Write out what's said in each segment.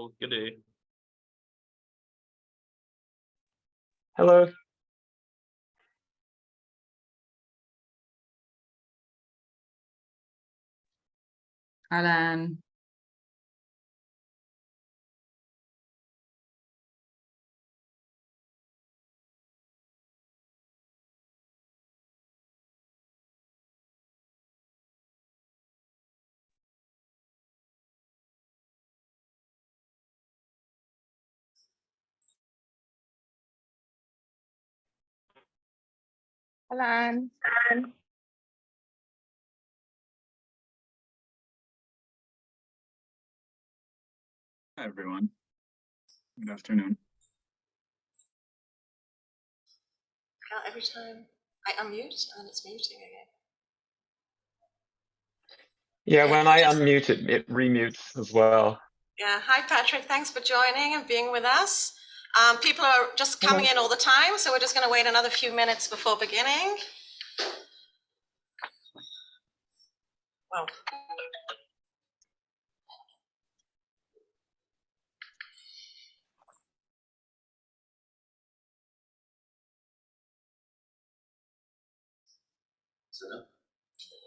Hello, good day. Hello. Alan. Alan. Hi, everyone. Good afternoon. Now every time I unmute, and it's muting again. Yeah, when I unmute it, it remutes as well. Yeah, hi Patrick, thanks for joining and being with us. People are just coming in all the time, so we're just going to wait another few minutes before beginning. Wow.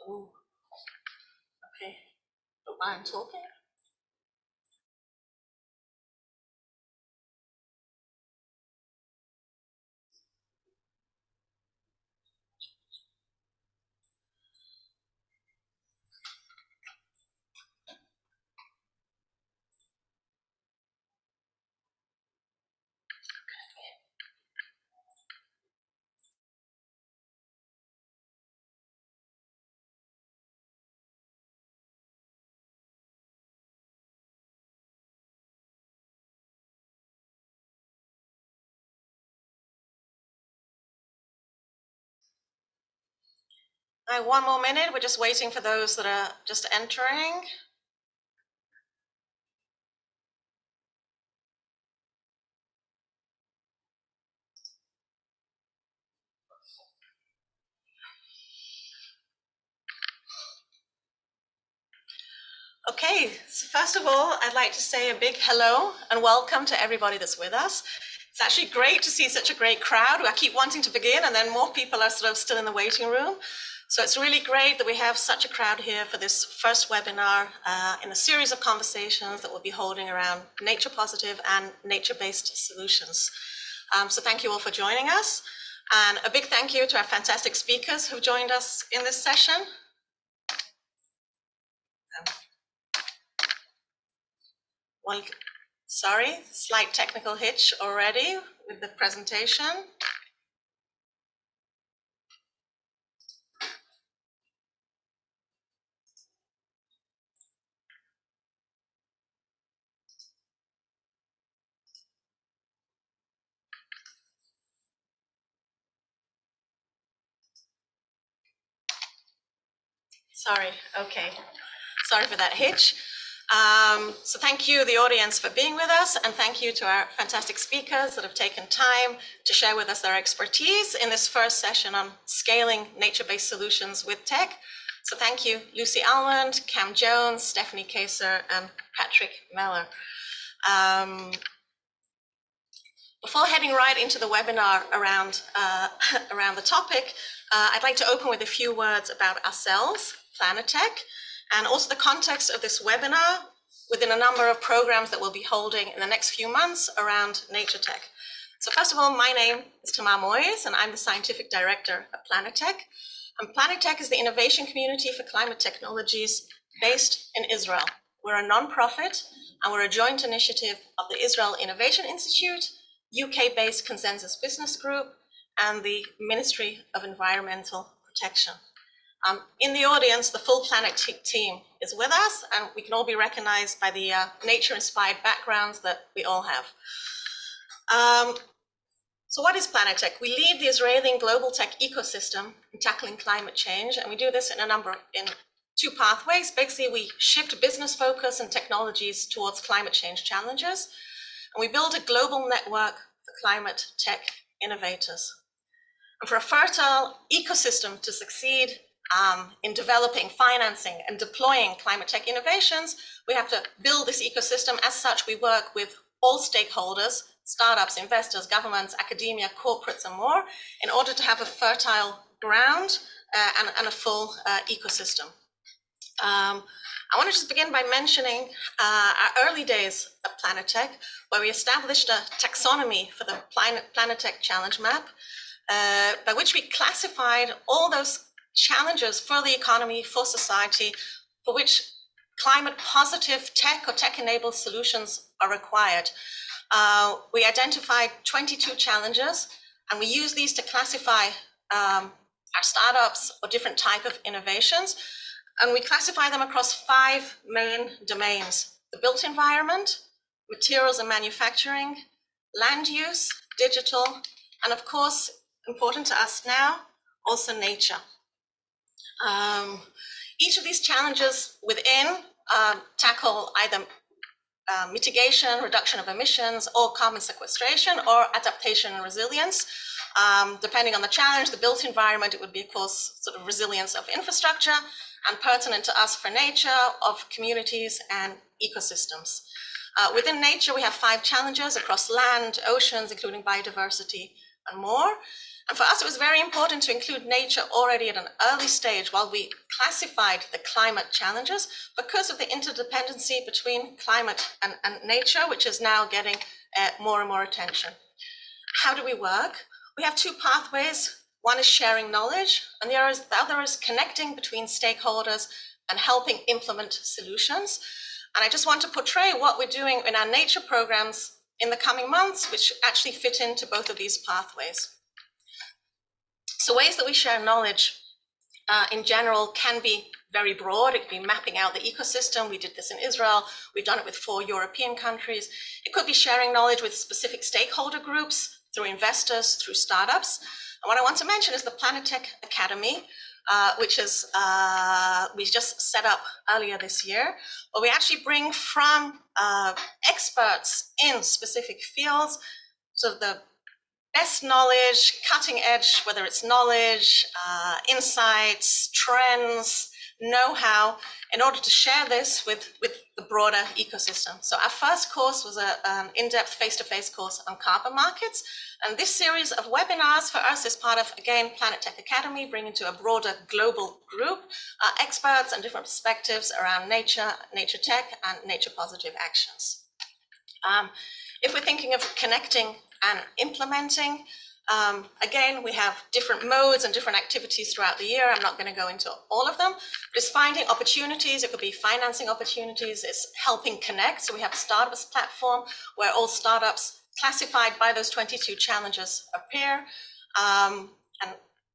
Oh, okay. Don't mind talking. All right, one more minute. We're just waiting for those that are just entering. Okay, so first of all, I'd like to say a big hello and welcome to everybody that's with us. It's actually great to see such a great crowd. I keep wanting to begin and then more people are sort of still in the waiting room. So it's really great that we have such a crowd here for this first webinar in a series of conversations that we'll be holding around nature positive and nature-based solutions. So thank you all for joining us. And a big thank you to our fantastic speakers who joined us in this session. Well, sorry, slight technical hitch already with the presentation. Sorry, okay. Sorry for that hitch. So thank you, the audience, for being with us, and thank you to our fantastic speakers that have taken time to share with us their expertise in this first session on scaling nature-based solutions with tech. So thank you, Lucy Almond, Cam Jones, Stephanie Kaiser, and Patrick Meller. Before heading right into the webinar around the topic, I'd like to open with a few words about ourselves, Planetech, and also the context of this webinar within a number of programs that we'll be holding in the next few months around nature tech. So first of all, my name is Tamar Moyes, and I'm the Scientific Director at Planetech. And Planetech is the innovation community for climate technologies based in Israel. We're a nonprofit, and we're a joint initiative of the Israel Innovation Institute, UK-based Consensus Business Group, and the Ministry of Environmental Protection. In the audience, the full Planet team is with us, and we can all be recognized by the nature-inspired backgrounds that we all have. So what is Planetech? We lead the Israeli global tech ecosystem in tackling climate change, and we do this in two pathways. Basically, we shift business focus and technologies towards climate change challenges, and we build a global network for climate tech innovators. And for a fertile ecosystem to succeed, in developing, financing, and deploying climate tech innovations, we have to build this ecosystem. As such, we work with all stakeholders, startups, investors, governments, academia, corporates, and more, in order to have a fertile ground and a full ecosystem. I want to just begin by mentioning our early days of Planetech, where we established a taxonomy for the Planetech Challenge Map, by which we classified all those challenges for the economy, for society, for which climate positive tech or tech-enabled solutions are required. We identified 22 challenges, and we use these to classify our startups or different type of innovations. And we classify them across 5 main domains: the built environment, materials and manufacturing, land use, digital, and of course, important to us now, also nature. Each of these challenges within tackle either mitigation, reduction of emissions, or carbon sequestration, or adaptation and resilience. Depending on the challenge, the built environment, it would be, of course, sort of resilience of infrastructure, and pertinent to us for nature, of communities and ecosystems. Within nature, we have 5 challenges across land, oceans, including biodiversity and more. And for us, it was very important to include nature already at an early stage while we classified the climate challenges, because of the interdependency between climate and nature, which is now getting more and more attention. How do we work? We have 2 pathways. One is sharing knowledge, and the other is connecting between stakeholders and helping implement solutions. And I just want to portray what we're doing in our nature programs in the coming months, which actually fit into both of these pathways. So ways that we share knowledge in general can be very broad. It could be mapping out the ecosystem. We did this in Israel. We've done it with 4 European countries. It could be sharing knowledge with specific stakeholder groups, through investors, through startups. And what I want to mention is the Planetech Academy, which is we just set up earlier this year, where we actually bring from experts in specific fields, so the best knowledge, cutting edge, whether it's knowledge, insights, trends, know-how, in order to share this with the broader ecosystem. So our first course was an in-depth face-to-face course on carbon markets. And this series of webinars for us is part of, again, Planetech Academy, bringing to a broader global group experts and different perspectives around nature, nature tech, and nature positive actions. If we're thinking of connecting and implementing, again, we have different modes and different activities throughout the year. I'm not going to go into all of them, but it's finding opportunities. It could be financing opportunities. It's helping connect. So we have a startups platform where all startups classified by those 22 challenges appear, and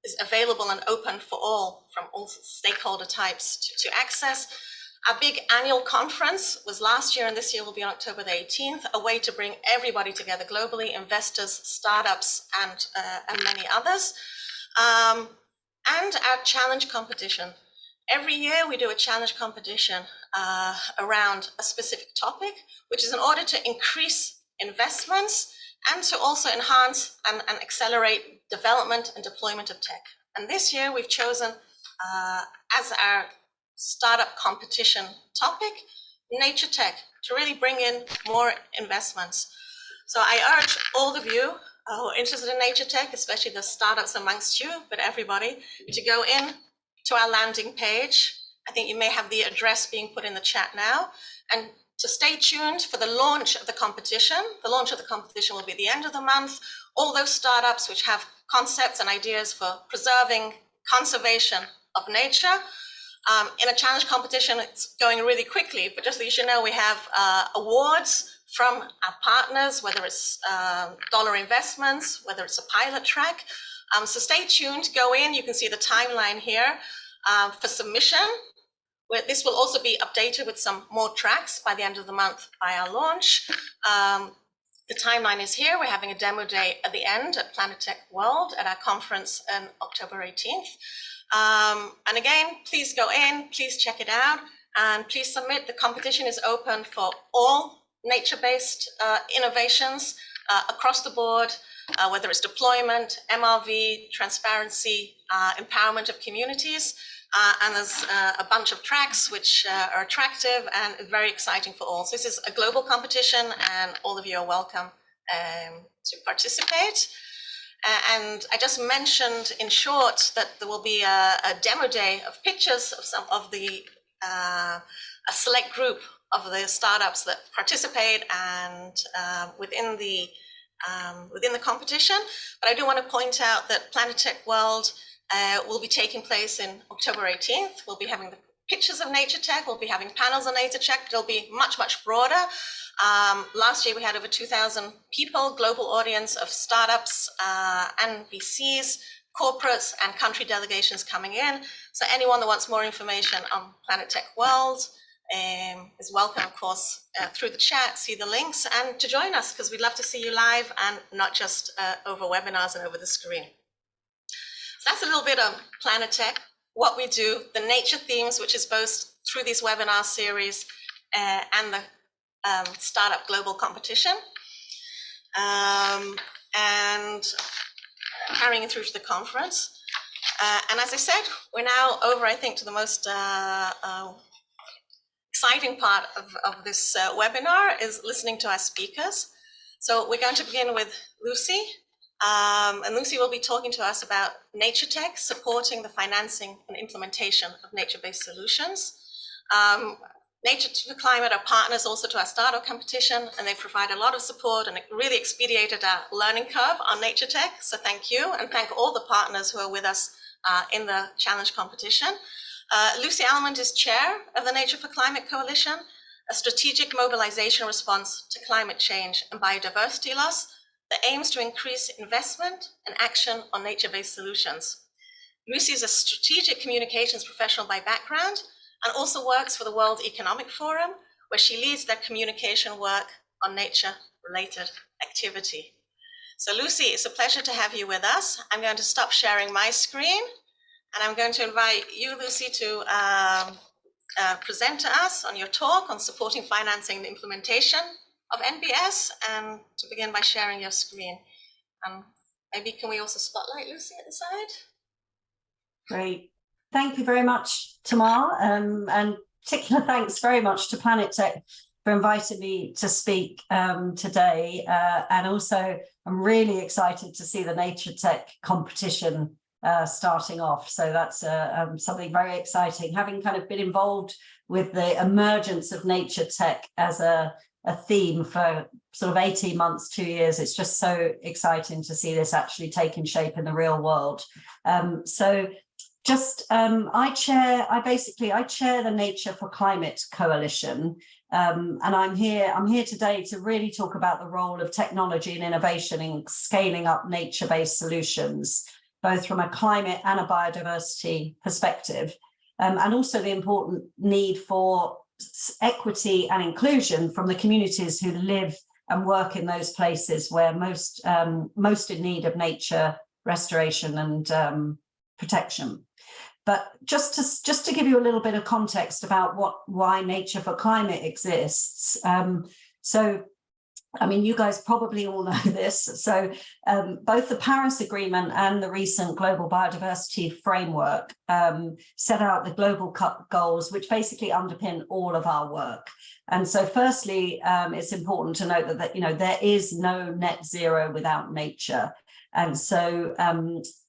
is available and open for all, from all stakeholder types to access. Our big annual conference was last year, and this year will be on October the 18th, a way to bring everybody together globally, investors, startups, and many others. And our challenge competition. Every year we do a challenge competition around a specific topic, which is in order to increase investments and to also enhance and accelerate development and deployment of tech. And this year we've chosen as our startup competition topic, nature tech, to really bring in more investments. So I urge all of you who are interested in nature tech, especially the startups amongst you, but everybody, to go in to our landing page. I think you may have the address being put in the chat now, and to stay tuned for the launch of the competition. The launch of the competition will be at the end of the month. All those startups which have concepts and ideas for preserving conservation of nature. In a challenge competition, it's going really quickly, but just so you should know, we have awards from our partners, whether it's dollar investments, whether it's a pilot track. So stay tuned, go in, you can see the timeline here for submission. This will also be updated with some more tracks by the end of the month by our launch. The timeline is here. We're having a demo day at the end at Planetech World at our conference on October 18th. And again, please go in, please check it out, and please submit. The competition is open for all nature-based innovations across the board, whether it's deployment, MRV, transparency, empowerment of communities. and there's a bunch of tracks which are attractive and very exciting for all. So this is a global competition, and all of you are welcome to participate. And I just mentioned in short that there will be a demo day of pictures of some of the a select group of the startups that participate and within the competition. But I do want to point out that Planetech World will be taking place in October 18th. We'll be having the pictures of Nature Tech. We'll be having panels on Nature Tech. It'll be much, much broader. Last year we had over 2,000 people, global audience of startups and VCs, corporates and country delegations coming in. So anyone that wants more information on Planetech World is welcome, of course, through the chat, see the links, and to join us, because we'd love to see you live and not just over webinars and over the screen. So that's a little bit of Planetech, what we do, the nature themes, which is both through these webinar series and the startup global competition, and carrying through to the conference. And as I said, we're now over, I think, to the most exciting part of this webinar is listening to our speakers. So we're going to begin with Lucy. And Lucy will be talking to us about Nature Tech, supporting the financing and implementation of nature-based solutions. Nature to Climate are partners also to our startup competition, and they provide a lot of support and it really expedited our learning curve on Nature Tech. So thank you, and thank all the partners who are with us in the challenge competition. Lucy Almond is chair of the Nature for Climate Coalition, a strategic mobilization response to climate change and biodiversity loss that aims to increase investment and action on nature-based solutions. Lucy is a strategic communications professional by background and also works for the World Economic Forum, where she leads their communication work on nature-related activity. So Lucy, it's a pleasure to have you with us. I'm going to stop sharing my screen, and I'm going to invite you, Lucy, to present to us on your talk on supporting financing the implementation of NBS, and to begin by sharing your screen. Maybe can we also spotlight Lucy at the side? Great. Thank you very much, Tamar, and particular thanks very much to Planetech for inviting me to speak today. And also, I'm really excited to see the Nature Tech competition starting off. So that's something very exciting. Having kind of been involved with the emergence of Nature Tech as a theme for sort of 18 months, 2 years, it's just so exciting to see this actually taking shape in the real world. I chair the Nature for Climate Coalition, and I'm here today to really talk about the role of technology and innovation in scaling up nature-based solutions, both from a climate and a biodiversity perspective, and also the important need for equity and inclusion from the communities who live and work in those places where most in need of nature restoration and protection. But just to give you a little bit of context about why Nature for Climate exists. So, I mean, you guys probably all know this. So both the Paris Agreement and the recent Global Biodiversity Framework set out the global goals, which basically underpin all of our work. And so firstly, it's important to note that there is no net zero without nature. And so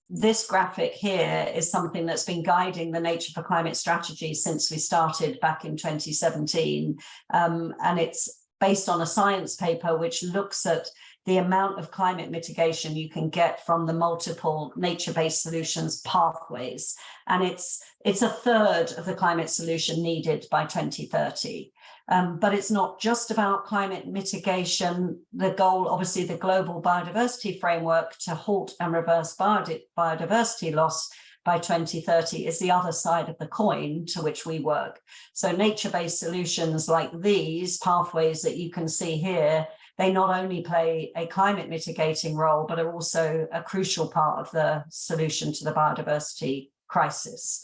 this graphic here is something that's been guiding the Nature for Climate strategy since we started back in 2017. And it's based on a science paper which looks at the amount of climate mitigation you can get from the multiple nature-based solutions pathways. And it's a third of the climate solution needed by 2030. But it's not just about climate mitigation. The goal, obviously, the Global Biodiversity Framework to halt and reverse biodiversity loss by 2030 is the other side of the coin to which we work. So nature-based solutions like these pathways that you can see here, they not only play a climate mitigating role, but are also a crucial part of the solution to the biodiversity crisis.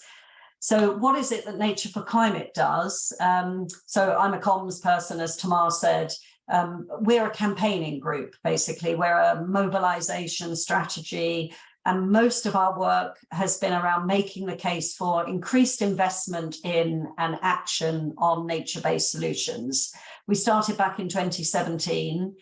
So what is it that Nature for Climate does? So I'm a comms person, as Tamar said. We're a campaigning group, basically. We're a mobilization strategy, And most of our work has been around making the case for increased investment in and action on nature-based solutions. We started back in 2017,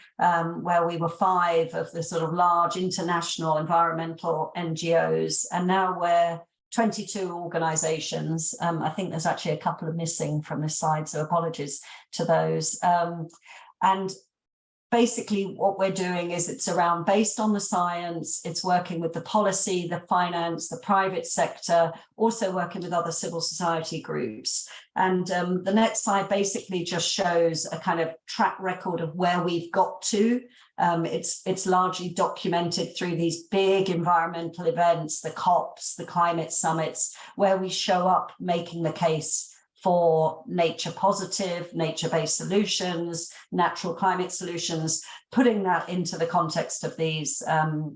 where we were 5 of the sort of large international environmental NGOs, and now we're 22 organizations. I think there's actually a couple of missing from this slide, so apologies to those. And basically what we're doing is it's around based on the science, it's working with the policy, the finance, the private sector, also working with other civil society groups. And the next slide basically just shows a kind of track record of where we've got to. It's largely documented through these big environmental events, the COPs, the climate summits, where we show up making the case for nature positive, nature-based solutions, natural climate solutions, putting that into the context of these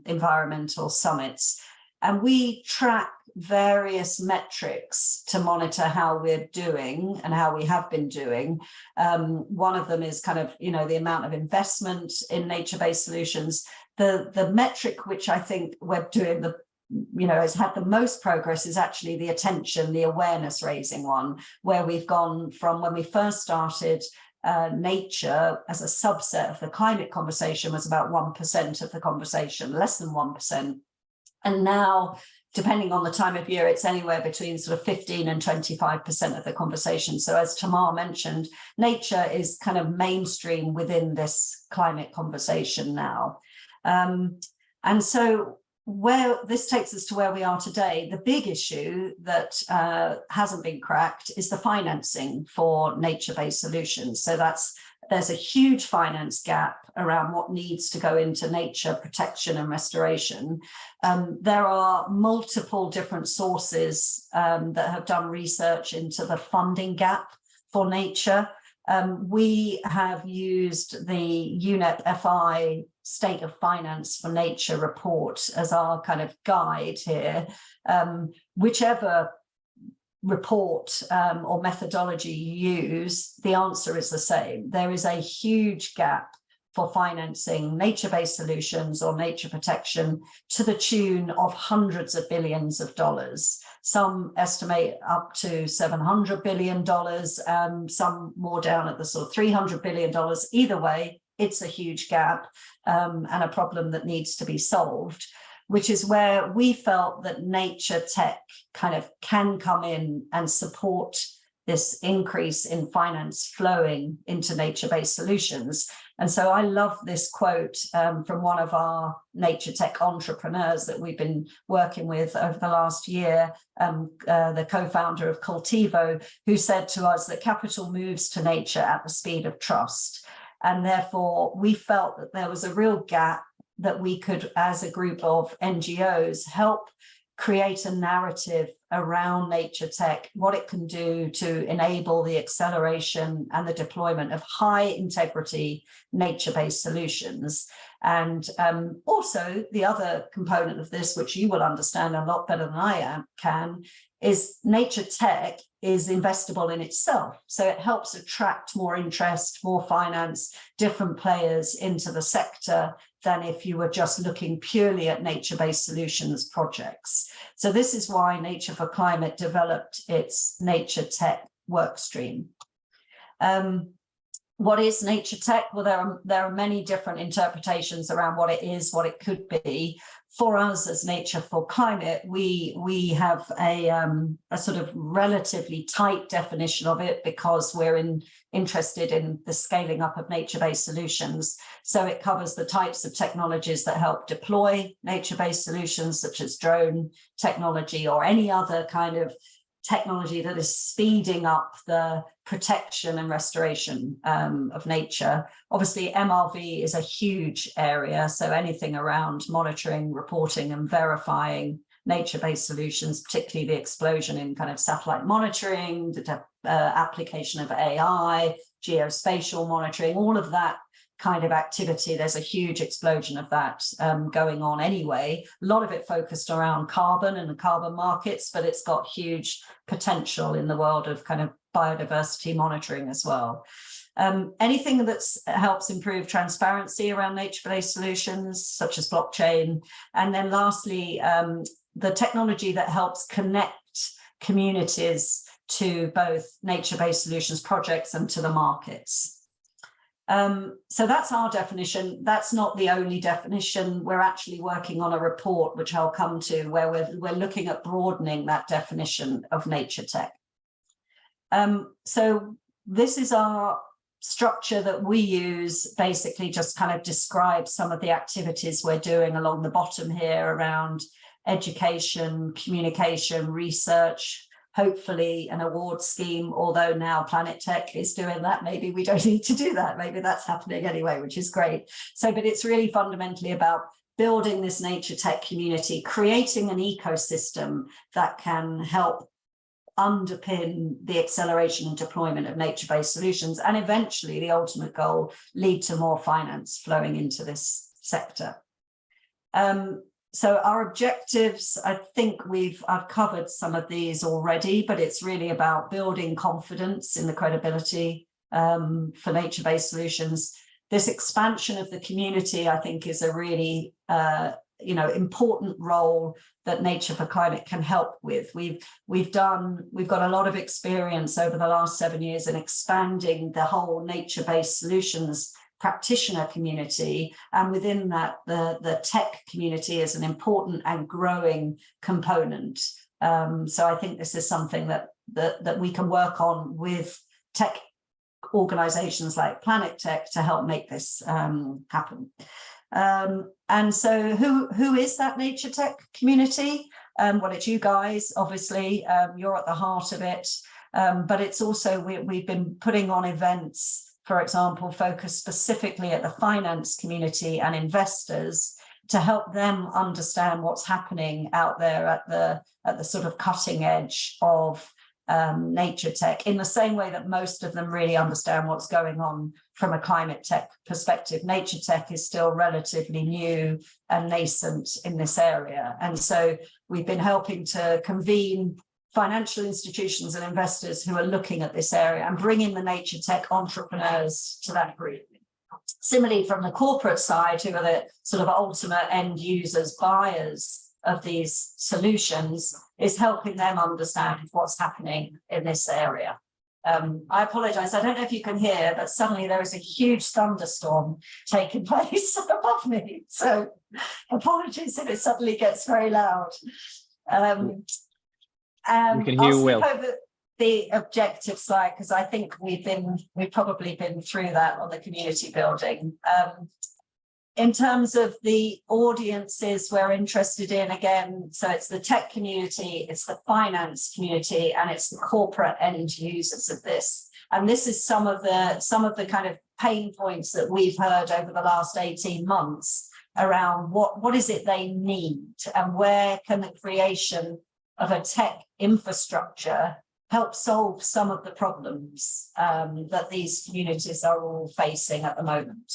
environmental summits. And we track various metrics to monitor how we're doing and how we have been doing. One of them is kind of, the amount of investment in nature-based solutions. The metric which I think we're doing has had the most progress is actually the attention, the awareness raising one, where we've gone from when we first started, nature as a subset of the climate conversation was about 1% of the conversation, less than 1%. And now, depending on the time of year, it's anywhere between sort of 15 and 25% of the conversation. So as Tamar mentioned, nature is kind of mainstream within this climate conversation now. And so where this takes us to where we are today, the big issue that hasn't been cracked is the financing for nature-based solutions. So there's a huge finance gap around what needs to go into nature protection and restoration. There are multiple different sources that have done research into the funding gap for nature. We have used the UNEP FI State of Finance for Nature report as our kind of guide here. Whichever report or methodology you use, the answer is the same. There is a huge gap for financing nature-based solutions or nature protection to the tune of hundreds of billions of dollars. Some estimate up to $700 billion, some more down at the sort of $300 billion. Either way, it's a huge gap and a problem that needs to be solved, which is where we felt that nature tech kind of can come in and support this increase in finance flowing into nature-based solutions. And so I love this quote from one of our nature tech entrepreneurs that we've been working with over the last year, the co-founder of Cultivo, who said to us that capital moves to nature at the speed of trust. And therefore, we felt that there was a real gap that we could, as a group of NGOs, help create a narrative around nature tech, what it can do to enable the acceleration and the deployment of high integrity nature-based solutions. And also the other component of this, which you will understand a lot better than I can, is nature tech is investable in itself. So it helps attract more interest, more finance, different players into the sector than if you were just looking purely at nature-based solutions projects. So this is why Nature for Climate developed its nature tech workstream. What is nature tech? Well, there are many different interpretations around what it is, what it could be. For us as Nature for Climate, we have a sort of relatively tight definition of it because we're interested in the scaling up of nature-based solutions. So it covers the types of technologies that help deploy nature-based solutions, such as drone technology or any other kind of technology that is speeding up the protection and restoration of nature. Obviously, MRV is a huge area, so anything around monitoring, reporting, and verifying nature-based solutions, particularly the explosion in kind of satellite monitoring, the application of AI, geospatial monitoring, all of that kind of activity. There's a huge explosion of that going on anyway. A lot of it focused around carbon and the carbon markets, but it's got huge potential in the world of kind of biodiversity monitoring as well. Anything that helps improve transparency around nature-based solutions, such as blockchain. And then lastly, the technology that helps connect communities to both nature-based solutions projects and to the markets. So that's our definition. That's not the only definition. We're actually working on a report, which I'll come to, where we're looking at broadening that definition of nature tech. So this is our structure that we use, basically just kind of describe some of the activities we're doing along the bottom here around education, communication, research, hopefully an award scheme, although now Planet Tech is doing that. Maybe we don't need to do that. Maybe that's happening anyway, which is great. So, but it's really fundamentally about building this nature tech community, creating an ecosystem that can help underpin the acceleration and deployment of nature-based solutions, and eventually the ultimate goal, lead to more finance flowing into this sector. So our objectives, I think I've covered some of these already, but it's really about building confidence in the credibility for nature-based solutions. This expansion of the community, I think, is a really important role that Nature for Climate can help with. We've got a lot of experience over the last 7 years in expanding the whole nature-based solutions practitioner community, and within that the tech community is an important and growing component. So I think this is something that we can work on with tech organizations like Planet Tech to help make this happen. And so who is that nature tech community? Well, it's you guys, obviously. You're at the heart of it, but it's also we've been putting on events, for example, focused specifically at the finance community and investors to help them understand what's happening out there at the sort of cutting edge of nature tech, in the same way that most of them really understand what's going on from a climate tech perspective. Nature tech is still relatively new and nascent in this area. And so we've been helping to convene financial institutions and investors who are looking at this area and bringing the nature tech entrepreneurs to that group. Similarly, from the corporate side, who are the sort of ultimate end users, buyers of these solutions, is helping them understand what's happening in this area. I apologize, I don't know if you can hear, but suddenly there is a huge thunderstorm taking place above me. So apologies if it suddenly gets very loud. We can hear you well. Over the objective slide, because I think we've probably been through that on the community building. In terms of the audiences we're interested in, again, so it's the tech community, it's the finance community, and it's the corporate end users of this. And this is some of the kind of pain points that we've heard over the last 18 months around what is it they need, and where can the creation of a tech infrastructure help solve some of the problems that these communities are all facing at the moment.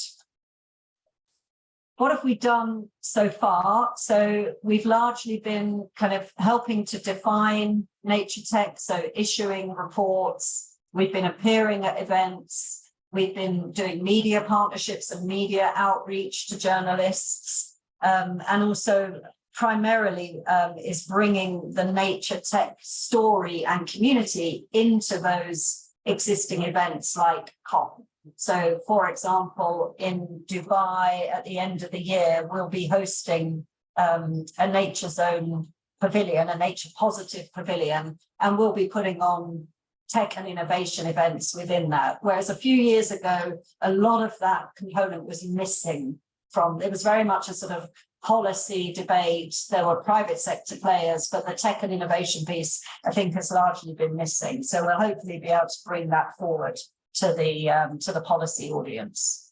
What have we done so far? So we've largely been kind of helping to define nature tech, so issuing reports. We've been appearing at events. We've been doing media partnerships and media outreach to journalists, and also primarily is bringing the nature tech story and community into those existing events like COP. So, for example, in Dubai at the end of the year, we'll be hosting a nature zone pavilion, a nature positive pavilion, and we'll be putting on tech and innovation events within that. Whereas a few years ago, a lot of that component was missing from, it was very much a sort of policy debate. There were private sector players, but the tech and innovation piece, I think, has largely been missing. So we'll hopefully be able to bring that forward to the policy audience.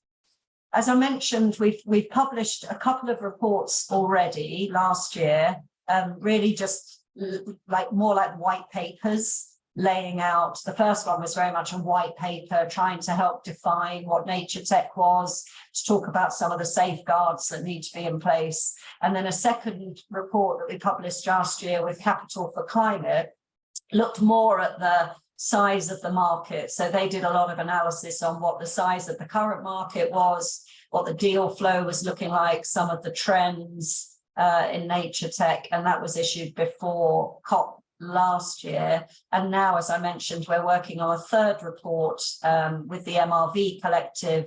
As I mentioned, we've published a couple of reports already last year, really just more like white papers, laying out. The first one was very much a white paper trying to help define what nature tech was, to talk about some of the safeguards that need to be in place. And then a second report that we published last year with Capital for Climate looked more at size of the market. So they did a lot of analysis on what the size of the current market was, what the deal flow was looking like, some of the trends in nature tech, and that was issued before COP last year. And now, as I mentioned, we're working on a third report with the MRV Collective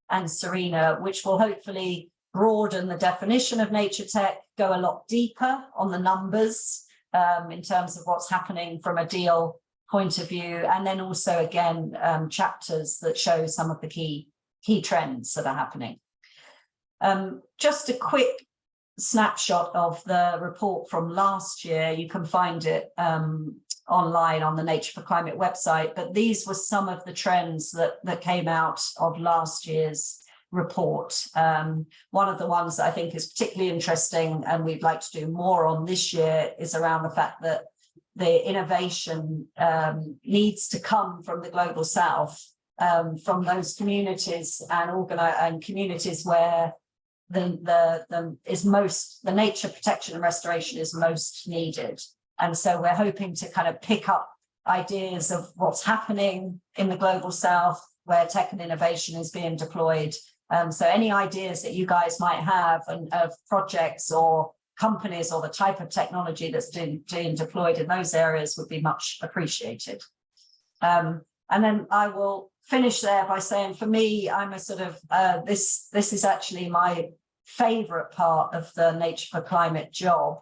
and Serena, which will hopefully broaden the definition of nature tech, go a lot deeper on the numbers in terms of what's happening from a deal point of view, and then also again chapters that show some of the key trends that are happening. Just a quick snapshot of the report from last year. You can find it online on the Nature for Climate website, but these were some of the trends that came out of last year's report. One of the ones that I think is particularly interesting and we'd like to do more on this year is around the fact that the innovation needs to come from the global south, from those communities and communities where the nature protection and restoration is most needed. And so we're hoping to kind of pick up ideas of what's happening in the global south, where tech and innovation is being deployed. So any ideas that you guys might have of projects or companies or the type of technology that's being deployed in those areas would be much appreciated. And then I will finish there by saying, for me, I'm a sort of, this is actually my favorite part of the Nature for Climate job,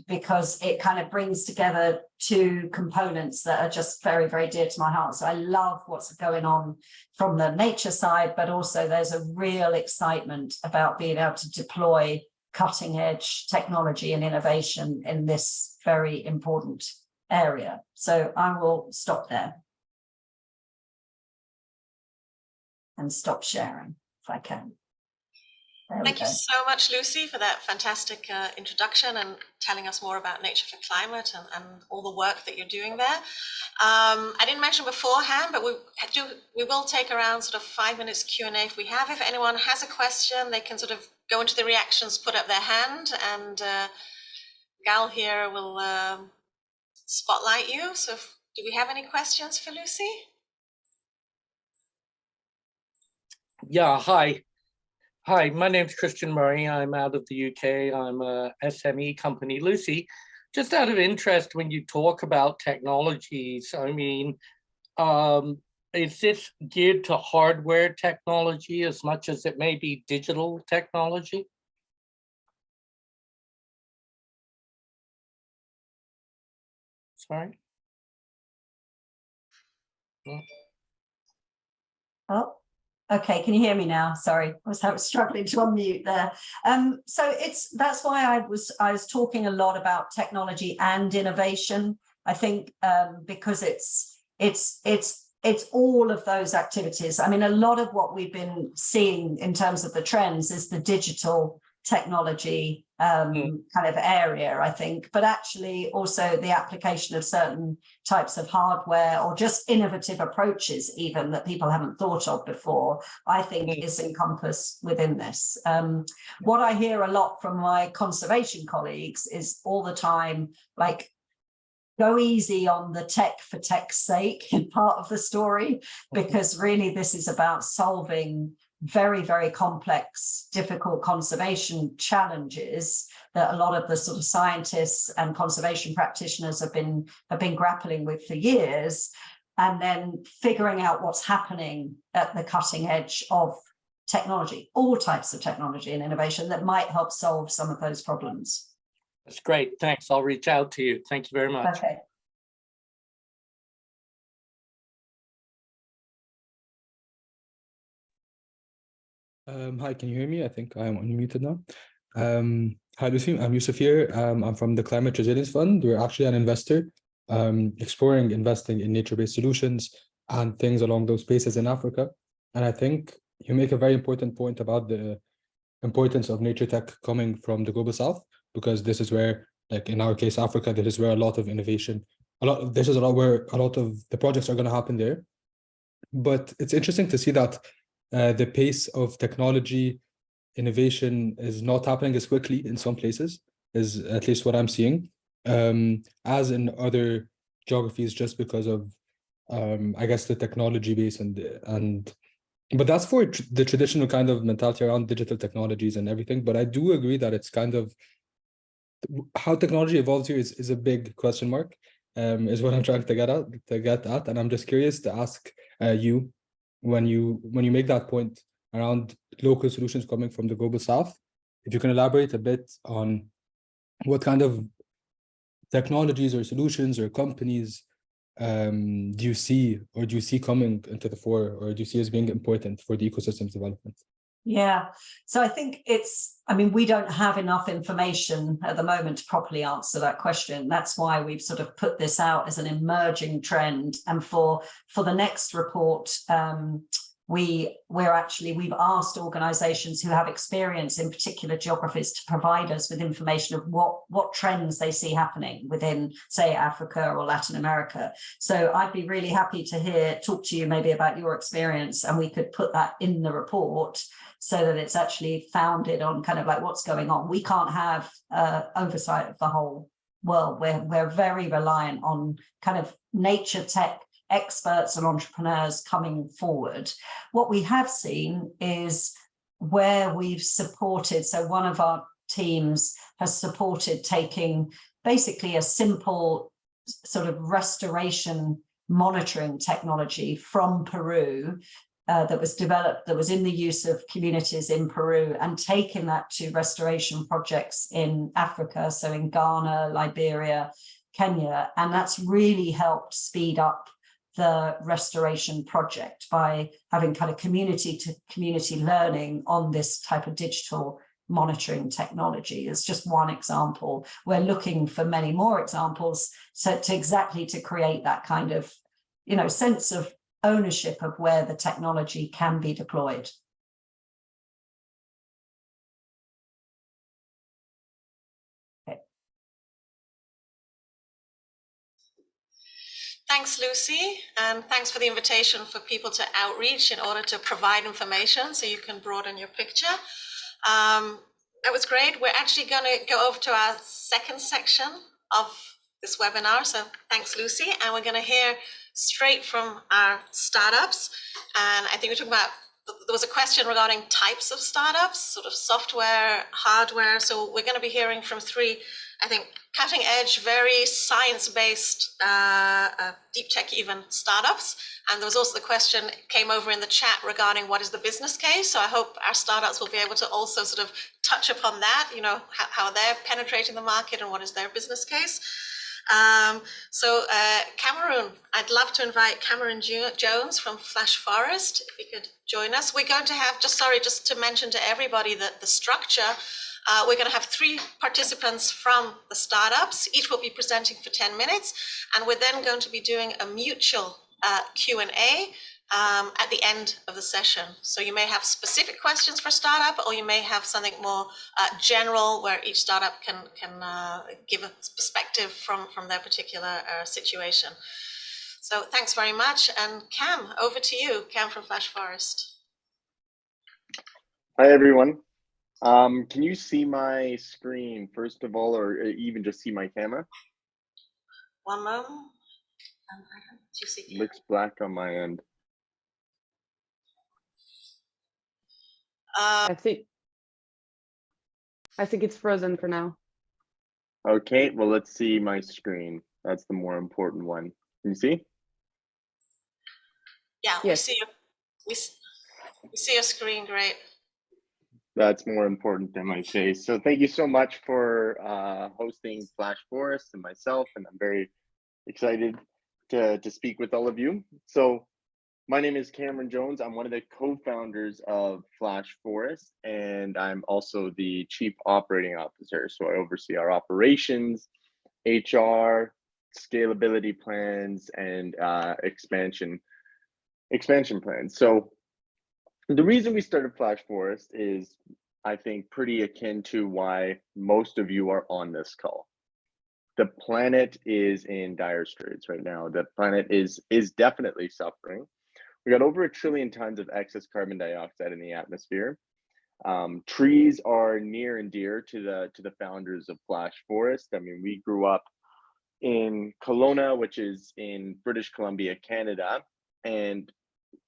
because it kind of brings together two components that are just very, very dear to my heart. So I love what's going on from the nature side, but also there's a real excitement about being able to deploy cutting edge technology and innovation in this very important area. So I will stop there and stop sharing if I can. Thank you so much, Lucy, for that fantastic introduction and telling us more about Nature for Climate and all the work that you're doing there. I didn't mention beforehand, but we will take around sort of 5 minutes Q&A if we have. If anyone has a question, they can sort of go into the reactions, put up their hand, and Gal here will spotlight you. So do we have any questions for Lucy? Yeah, hi. Hi, my name's Christian Murray. I'm out of the UK. I'm a SME company. Lucy, just out of interest, when you talk about technologies, I mean, is this geared to hardware technology as much as it may be digital technology? Sorry? Oh. Okay, can you hear me now? Sorry, I was struggling to unmute there. So that's why I was talking a lot about technology and innovation. I think because it's all of those activities. I mean, a lot of what we've been seeing in terms of the trends is the digital technology kind of area, I think, but actually also the application of certain types of hardware or just innovative approaches even that people haven't thought of before, I think is encompassed within this. What I hear a lot from my conservation colleagues is all the time, like, go easy on the tech for tech's sake in part of the story, because really this is about solving very, very complex, difficult conservation challenges that a lot of the sort of scientists and conservation practitioners have been grappling with for years, and then figuring out what's happening at the cutting edge of technology, all types of technology and innovation that might help solve some of those problems. That's great. Thanks. I'll reach out to you. Thank you very much. Okay. Hi, can you hear me? I think I am unmuted now. Hi, Lucy. I'm Yusuf here. I'm from the Climate Resilience Fund. We're actually an investor exploring investing in nature-based solutions and things along those spaces in Africa. And I think you make a very important point about the importance of nature tech coming from the global south, because this is where, like in our case, Africa, this is where a lot of innovation, this is where a lot of the projects are going to happen there. But it's interesting to see that the pace of technology innovation is not happening as quickly in some places, is at least what I'm seeing, as in other geographies just because of I guess the technology base but that's for the traditional kind of mentality around digital technologies and everything. But I do agree that it's kind of how technology evolves here is a big question mark, is what I'm trying to get at. And I'm just curious to ask you, when you make that point around local solutions coming from the global south, if you can elaborate a bit on what kind of technologies or solutions or companies do you see coming into the fore, or do you see as being important for the ecosystem's development? Yeah, so I think we don't have enough information at the moment to properly answer that question. That's why we've sort of put this out as an emerging trend. And for the next report, we've asked organizations who have experience in particular geographies to provide us with information of what trends they see happening within, say, Africa or Latin America. So I'd be really happy to talk to you maybe about your experience, and we could put that in the report so that it's actually founded on kind of like what's going on. We can't have oversight of the whole world. We're very reliant on kind of nature tech experts and entrepreneurs coming forward. What we have seen is where we've supported, so one of our teams has supported taking basically a simple sort of restoration monitoring technology from Peru that was developed, that was in the use of communities in Peru, and taking that to restoration projects in Africa, so in Ghana, Liberia, Kenya, and that's really helped speed up the restoration project by having kind of community to community learning on this type of digital monitoring technology. It's just one example. We're looking for many more examples to create that kind of, sense of ownership of where the technology can be deployed. Thanks, Lucy, and thanks for the invitation for people to outreach in order to provide information so you can broaden your picture. That was great. We're actually going to go over to our second section of this webinar. So thanks, Lucy. And we're going to hear straight from our startups. And I think we're talking about, there was a question regarding types of startups, sort of software, hardware. So we're going to be hearing from three, I think, cutting edge, very science-based, deep tech even startups. And there was also the question came over in the chat regarding what is the business case. So I hope our startups will be able to also sort of touch upon that, how they're penetrating the market and what is their business case. Cameron, I'd love to invite Cameron Jones from Flash Forest, if he could join us. We're going to have, just to mention to everybody that the structure, we're going to have three participants from the startups. Each will be presenting for 10 minutes, and we're then going to be doing a mutual Q&A at the end of the session. So you may have specific questions for startup, or you may have something more general where each startup can give a perspective from their particular situation. So thanks very much. And Cam, over to you. Cam from Flash Forest. Hi, everyone. Can you see my screen, first of all, or even just see my camera? One moment. Do you see? Looks black on my end. I think it's frozen for now. Okay, well, let's see my screen. That's the more important one. Can you see? Yeah, yes. We see your screen, great. That's more important than my face. So thank you so much for hosting Flash Forest and myself, and I'm very excited to speak with all of you. So my name is Cameron Jones. I'm one of the co-founders of Flash Forest, and I'm also the Chief Operating Officer. So I oversee our operations, HR, scalability plans, and expansion plans. So the reason we started Flash Forest is, I think, pretty akin to why most of you are on this call. The planet is in dire straits right now. The planet is definitely suffering. We got over 1 trillion tons of excess carbon dioxide in the atmosphere. Trees are near and dear to the founders of Flash Forest. I mean, we grew up in Kelowna, which is in British Columbia, Canada. And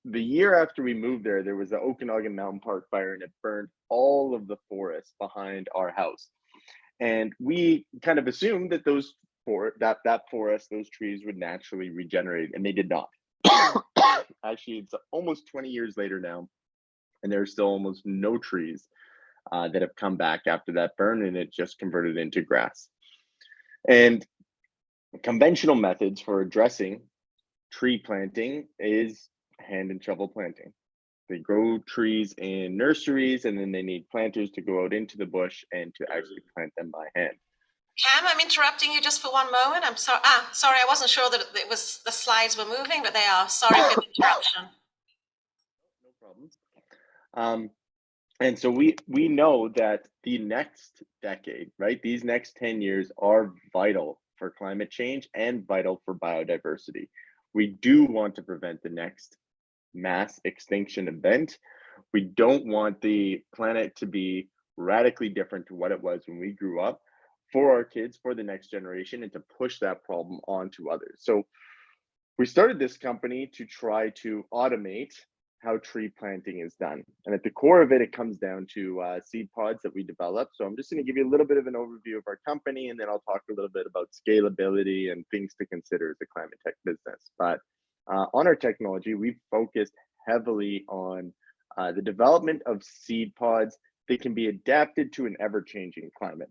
the year after we moved there, there was the Okanagan Mountain Park fire, and it burned all of the forest behind our house. And we kind of assumed that that forest, those trees would naturally regenerate, and they did not. Actually, it's almost 20 years later now, and there's still almost no trees that have come back after that burn, and it just converted into grass. And conventional methods for addressing tree planting is hand and shovel planting. They grow trees in nurseries, and then they need planters to go out into the bush and to actually plant them by hand. Cam, I'm interrupting you just for one moment. I'm sorry. Sorry, I wasn't sure that it was the slides were moving, but they are. Sorry for the interruption. No problem. And so we know that the next decade, right? These next 10 years are vital for climate change and vital for biodiversity. We do want to prevent the next mass extinction event. We don't want the planet to be radically different to what it was when we grew up, for our kids, for the next generation, and to push that problem onto others. So we started this company to try to automate how tree planting is done. And at the core of it, it comes down to seed pods that we develop. So I'm just going to give you a little bit of an overview of our company, and then I'll talk a little bit about scalability and things to consider as a climate tech business. But on our technology, we've focused heavily on the development of seed pods that can be adapted to an ever-changing climate.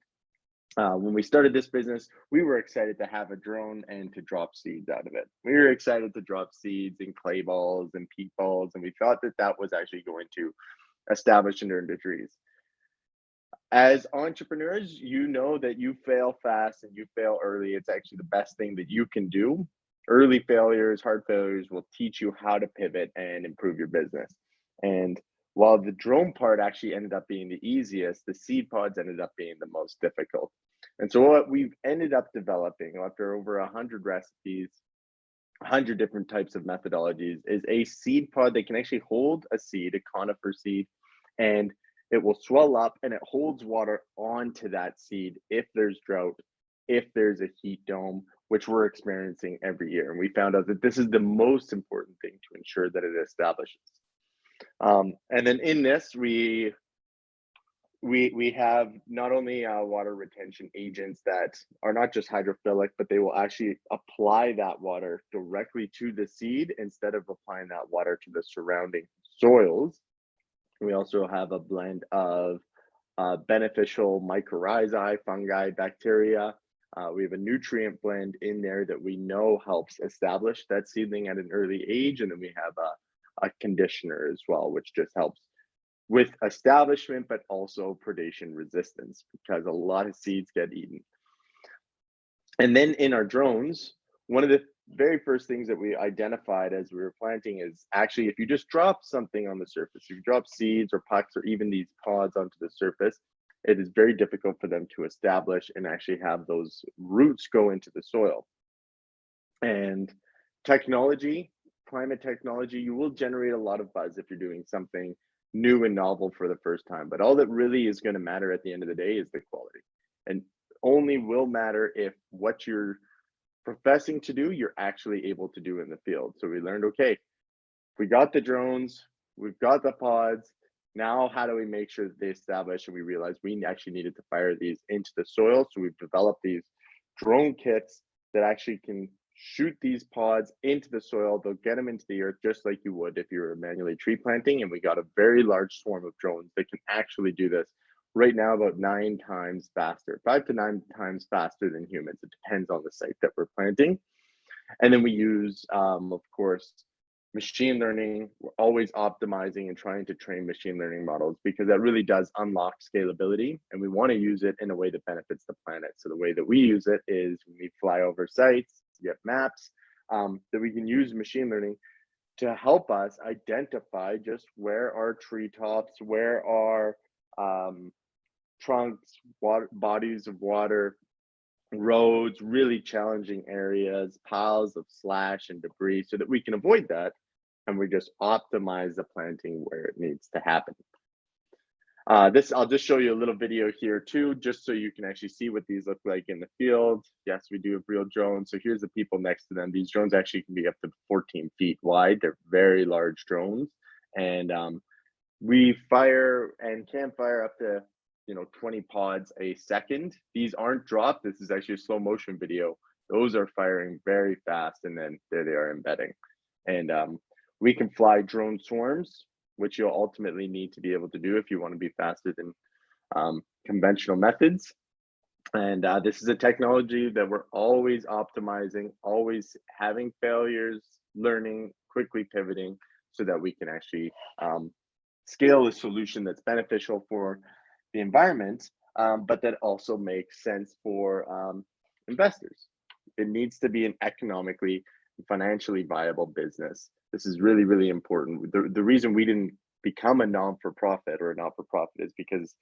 When we started this business, we were excited to have a drone and to drop seeds out of it. We were excited to drop seeds in clay balls and peat balls, and we thought that that was actually going to establish and earn the trees. As entrepreneurs, you know that you fail fast and you fail early. It's actually the best thing that you can do. Early failures, hard failures will teach you how to pivot and improve your business. And while the drone part actually ended up being the easiest, the seed pods ended up being the most difficult. And so what we've ended up developing after over 100 recipes, 100 different types of methodologies, is a seed pod that can actually hold a seed, a conifer seed, and it will swell up and it holds water onto that seed if there's drought, if there's a heat dome, which we're experiencing every year. And we found out that this is the most important thing to ensure that it establishes. And then in this, we have not only water retention agents that are not just hydrophilic, but they will actually apply that water directly to the seed instead of applying that water to the surrounding soils. We also have a blend of beneficial mycorrhizae, fungi, bacteria. We have a nutrient blend in there that we know helps establish that seedling at an early age. And then we have a conditioner as well, which just helps with establishment, but also predation resistance, because a lot of seeds get eaten. And then in our drones, one of the very first things that we identified as we were planting is actually, if you just drop something on the surface, if you drop seeds or pucks or even these pods onto the surface, it is very difficult for them to establish and actually have those roots go into the soil. And technology, climate technology, you will generate a lot of buzz if you're doing something new and novel for the first time. But all that really is going to matter at the end of the day is the quality. And only will matter if what you're professing to do, you're actually able to do in the field. So we learned, okay, we got the drones, we've got the pods. Now, how do we make sure that they establish? And we realized we actually needed to fire these into the soil. So we've developed these drone kits that actually can shoot these pods into the soil. They'll get them into the earth just like you would if you were manually tree planting. And we got a very large swarm of drones that can actually do this right now about 9 times faster, 5 to 9 times faster than humans. It depends on the site that we're planting. And then we use, of course, machine learning. We're always optimizing and trying to train machine learning models, because that really does unlock scalability, and we want to use it in a way that benefits the planet. So the way that we use it is when we fly over sites, get maps, that we can use machine learning to help us identify just where are treetops, where are trunks, water, bodies of water, roads, really challenging areas, piles of slash and debris, so that we can avoid that, and we just optimize the planting where it needs to happen. I'll just show you a little video here too, just so you can actually see what these look like in the field. Yes, we do have real drones. So here's the people next to them. These drones actually can be up to 14 feet wide. They're very large drones. And we fire and can fire up to 20 pods a second. These aren't dropped. This is actually a slow motion video. Those are firing very fast, and then there they are embedding. And we can fly drone swarms, which you'll ultimately need to be able to do if you want to be faster than conventional methods. And this is a technology that we're always optimizing, always having failures, learning, quickly pivoting, so that we can actually scale a solution that's beneficial for the environment, but that also makes sense for investors. It needs to be an economically, financially viable business. This is really, really important. The reason we didn't become a non-for-profit or a not-for-profit is because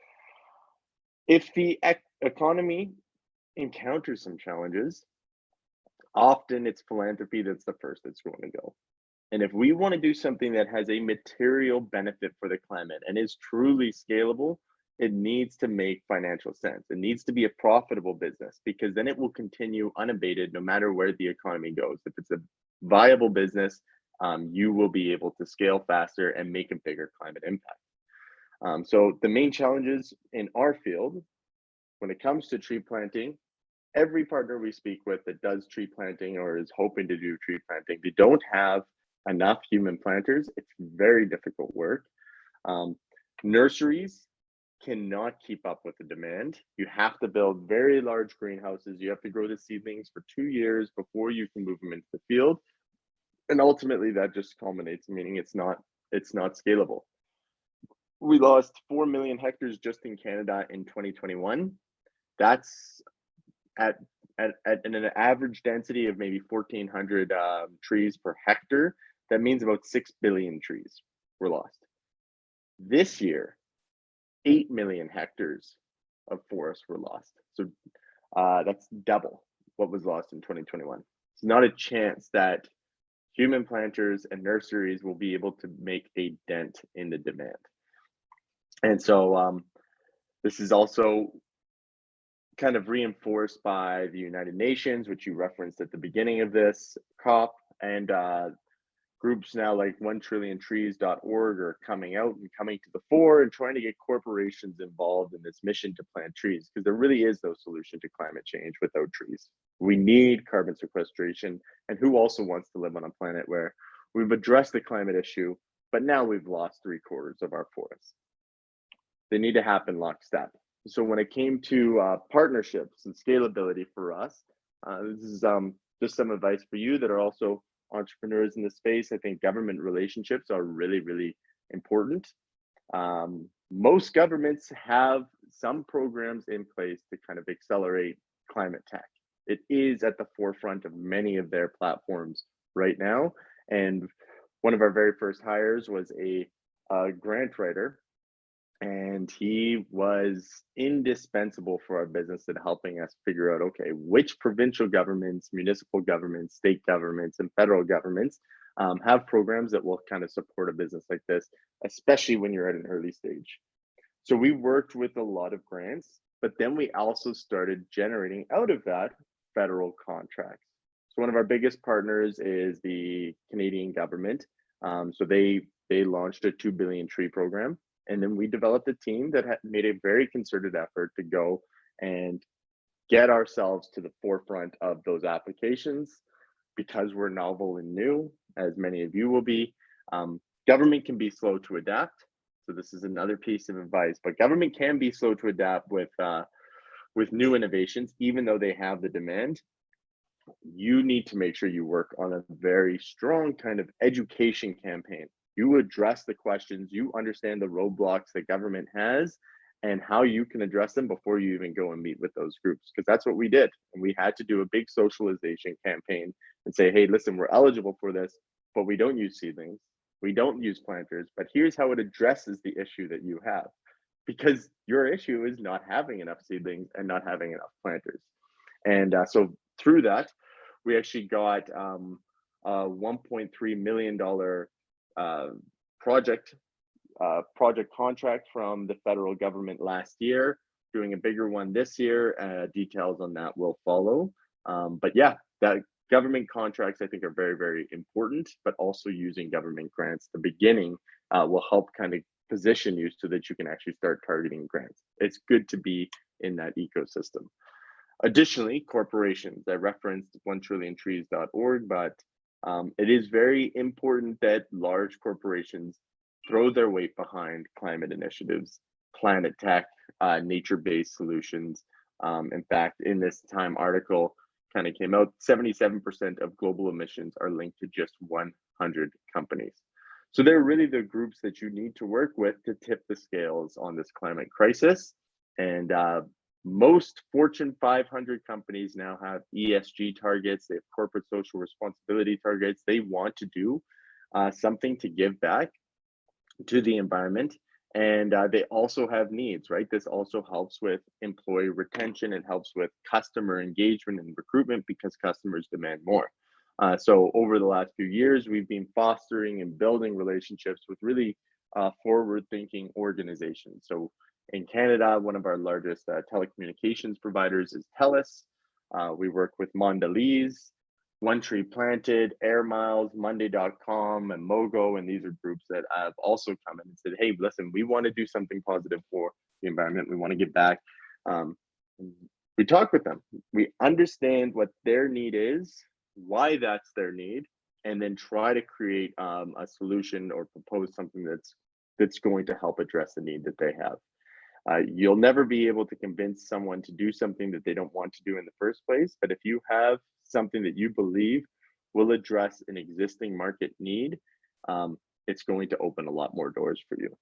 if the economy encounters some challenges, often it's philanthropy that's the first that's going to go. And if we want to do something that has a material benefit for the climate and is truly scalable, it needs to make financial sense. It needs to be a profitable business, because then it will continue unabated no matter where the economy goes. If it's a viable business, you will be able to scale faster and make a bigger climate impact. So the main challenges in our field, when it comes to tree planting, every partner we speak with that does tree planting or is hoping to do tree planting, they don't have enough human planters. It's very difficult work. Nurseries cannot keep up with the demand. You have to build very large greenhouses. You have to grow the seedlings for 2 years before you can move them into the field. And ultimately that just culminates, meaning it's not scalable. We lost 4 million hectares just in Canada in 2021. That's at an average density of maybe 1,400 trees per hectare. That means about 6 billion trees were lost. This year, 8 million hectares of forest were lost. So that's double what was lost in 2021. It's not a chance that human planters and nurseries will be able to make a dent in the demand. And so this is also kind of reinforced by the United Nations, which you referenced at the beginning of this COP, and groups now like 1trillion-trees.org are coming out and coming to the fore and trying to get corporations involved in this mission to plant trees, because there really is no solution to climate change without trees. We need carbon sequestration, and who also wants to live on a planet where we've addressed the climate issue, but now we've lost 3/4 of our forests? They need to happen lockstep. So when it came to partnerships and scalability for us, this is just some advice for you that are also entrepreneurs in the space. I think government relationships are really, really important. Most governments have some programs in place to kind of accelerate climate tech. It is at the forefront of many of their platforms right now. And one of our very first hires was a grant writer, and he was indispensable for our business in helping us figure out, okay, which provincial governments, municipal governments, state governments, and federal governments have programs that will kind of support a business like this, especially when you're at an early stage. So we worked with a lot of grants, but then we also started generating out of that federal contracts. So one of our biggest partners is the Canadian government. So they launched a 2 billion tree program. And then we developed a team that made a very concerted effort to go and get ourselves to the forefront of those applications, because we're novel and new, as many of you will be. Government can be slow to adapt. So this is another piece of advice, but government can be slow to adapt with new innovations, even though they have the demand. You need to make sure you work on a very strong kind of education campaign. You address the questions, you understand the roadblocks that government has and how you can address them before you even go and meet with those groups, because that's what we did. And we had to do a big socialization campaign and say, hey, listen, we're eligible for this, but we don't use seedlings, we don't use planters, but here's how it addresses the issue that you have, because your issue is not having enough seedlings and not having enough planters. And so through that, we actually got a $1.3 million project project contract from the federal government last year, doing a bigger one this year. Details on that will follow. But yeah, that government contracts I think are very, very important, but also using government grants at the beginning will help kind of position you so that you can actually start targeting grants. It's good to be in that ecosystem. Additionally, corporations, I referenced 1trillion-trees.org, but it is very important that large corporations throw their weight behind climate initiatives, planet tech, nature-based solutions. In fact, in this Time article kind of came out, 77% of global emissions are linked to just 100 companies. So they're really the groups that you need to work with to tip the scales on this climate crisis. And most Fortune 500 companies now have ESG targets. They have corporate social responsibility targets. They want to do something to give back to the environment. And they also have needs, right? This also helps with employee retention and helps with customer engagement and recruitment because customers demand more. So over the last few years, we've been fostering and building relationships with really forward-thinking organizations. So in Canada, one of our largest telecommunications providers is TELUS. We work with Mondelez, One Tree Planted, Air Miles, Monday.com, and Mogo, and these are groups that have also come in and said, hey, listen, we want to do something positive for the environment. We want to give back. We talk with them. We understand what their need is, why that's their need, and then try to create a solution or propose something that's going to help address the need that they have. You'll never be able to convince someone to do something that they don't want to do in the first place, but if you have something that you believe will address an existing market need, it's going to open a lot more doors for you.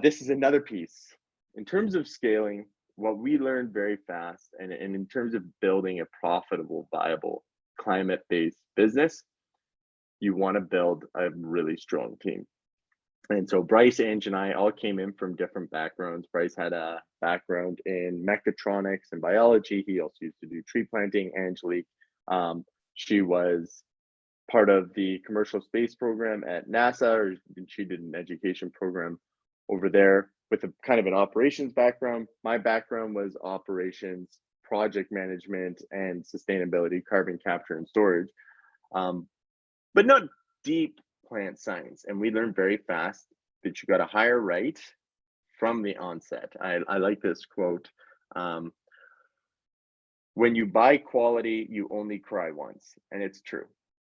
This is another piece. In terms of scaling, what we learned very fast, and in terms of building a profitable, viable, climate-based business, you want to build a really strong team. And so Bryce, Ange, and I all came in from different backgrounds. Bryce had a background in mechatronics and biology. He also used to do tree planting. Angelique, she was part of the commercial space program at NASA, and she did an education program over there with a kind of an operations background. My background was operations, project management, and sustainability, carbon capture and storage, but not deep plant science. And we learned very fast that you got to hire right from the onset. I like this quote. When you buy quality, you only cry once, and it's true.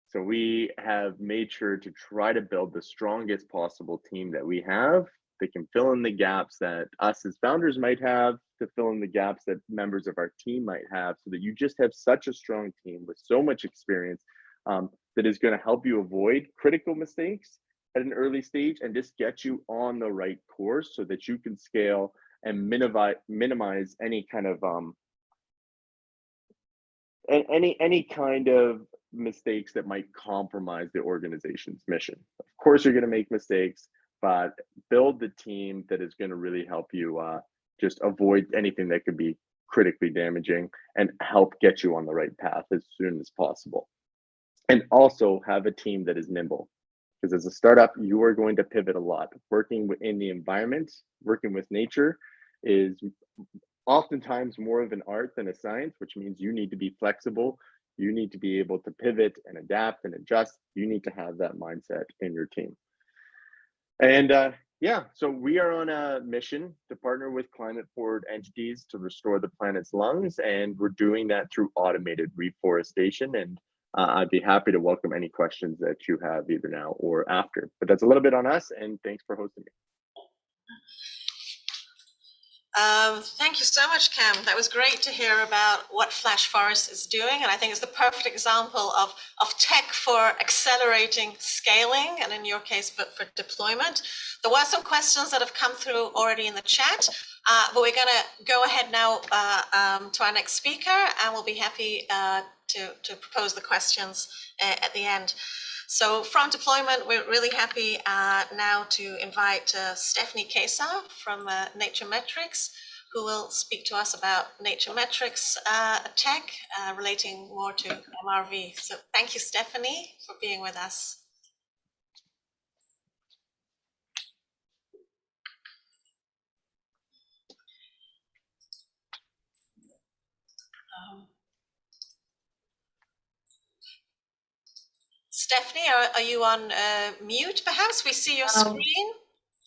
So we have made sure to try to build the strongest possible team that we have that can fill in the gaps that us as founders might have, to fill in the gaps that members of our team might have, so that you just have such a strong team with so much experience that is going to help you avoid critical mistakes at an early stage and just get you on the right course so that you can scale and minimize any kind of mistakes that might compromise the organization's mission. Of course, you're going to make mistakes, but build the team that is going to really help you just avoid anything that could be critically damaging and help get you on the right path as soon as possible. And also have a team that is nimble, because as a startup, you are going to pivot a lot. Working in the environment, working with nature is oftentimes more of an art than a science, which means you need to be flexible. You need to be able to pivot and adapt and adjust. You need to have that mindset in your team. And yeah, so we are on a mission to partner with climate forward entities to restore the planet's lungs. And we're doing that through automated reforestation. And I'd be happy to welcome any questions that you have either now or after. But that's a little bit on us, and thanks for hosting me. Thank you so much, Cam. That was great to hear about what Flash Forest is doing. And I think it's the perfect example of tech for accelerating scaling, and in your case, but for deployment. There were some questions that have come through already in the chat, but we're going to go ahead now to our next speaker, and we'll be happy to propose the questions at the end. So from deployment, we're really happy now to invite Stephanie Kaiser from Nature Metrics, who will speak to us about Nature Metrics tech relating more to MRV. So thank you, Stephanie, for being with us. Stephanie, are you on mute perhaps? We see your screen.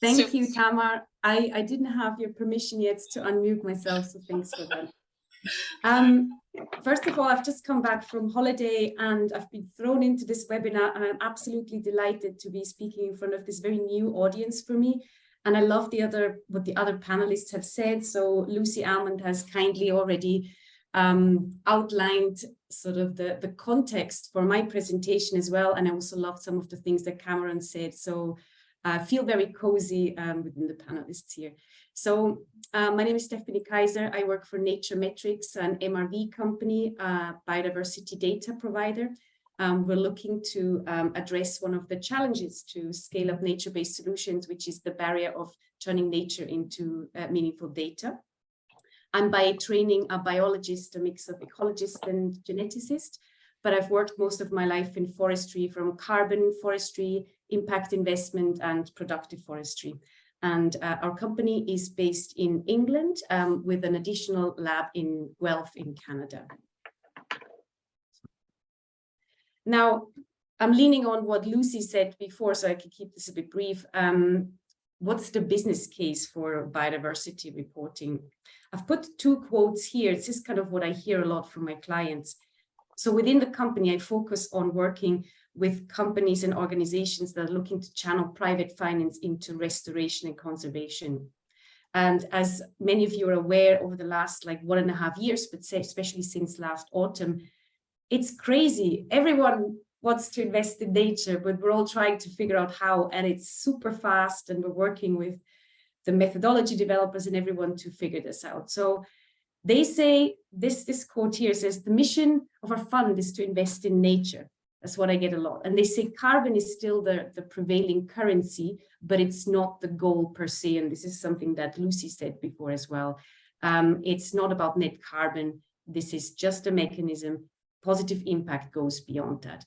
Thank you, Tamar. I didn't have your permission yet to unmute myself, so thanks for that. First of all, I've just come back from holiday and I've been thrown into this webinar, and I'm absolutely delighted to be speaking in front of this very new audience for me. And I love what the other panelists have said. So Lucy Almond has kindly already outlined sort of the context for my presentation as well. And I also loved some of the things that Cameron said. So I feel very cozy within the panelists here. So my name is Stephanie Kaiser. I work for Nature Metrics, an MRV company, biodiversity data provider. We're looking to address one of the challenges to scale up nature-based solutions, which is the barrier of turning nature into meaningful data. I'm by training a biologist, a mix of ecologist and geneticist, but I've worked most of my life in forestry, from carbon forestry, impact investment, and productive forestry. And our company is based in England with an additional lab in Guelph in Canada. Now, I'm leaning on what Lucy said before, so I can keep this a bit brief. What's the business case for biodiversity reporting? I've put two quotes here. It's just kind of what I hear a lot from my clients. So within the company, I focus on working with companies and organizations that are looking to channel private finance into restoration and conservation. And as many of you are aware, over the last 1.5 years, but especially since last autumn, it's crazy. Everyone wants to invest in nature, but we're all trying to figure out how, and it's super fast, and we're working with the methodology developers and everyone to figure this out. So they say, this quote here says, the mission of our fund is to invest in nature. That's what I get a lot. And they say carbon is still the prevailing currency, but it's not the goal per se. And this is something that Lucy said before as well. It's not about net carbon. This is just a mechanism. Positive impact goes beyond that.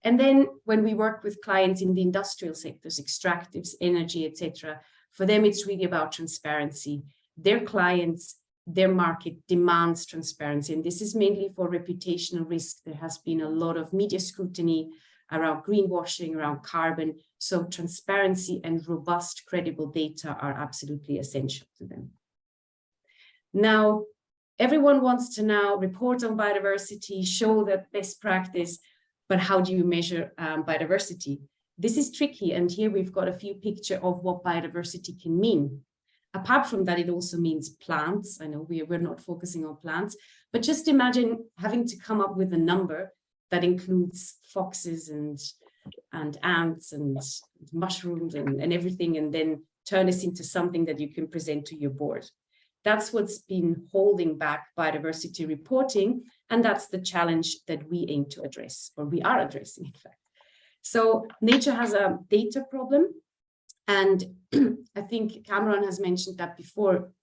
And then when we work with clients in the industrial sectors, extractives, energy, etc., for them, it's really about transparency. Their clients, their market demands transparency. And this is mainly for reputational risk. There has been a lot of media scrutiny around greenwashing, around carbon. So transparency and robust, credible data are absolutely essential to them. Now, everyone wants to now report on biodiversity, show that best practice, but how do you measure biodiversity? This is tricky. And here we've got a few pictures of what biodiversity can mean. Apart from that, it also means plants. I know we're not focusing on plants, but just imagine having to come up with a number that includes foxes and ants and mushrooms and everything, and then turn this into something that you can present to your board. That's what's been holding back biodiversity reporting, and that's the challenge that we aim to address, or we are addressing, in fact. So nature has a data problem. And I think Cameron has mentioned that before.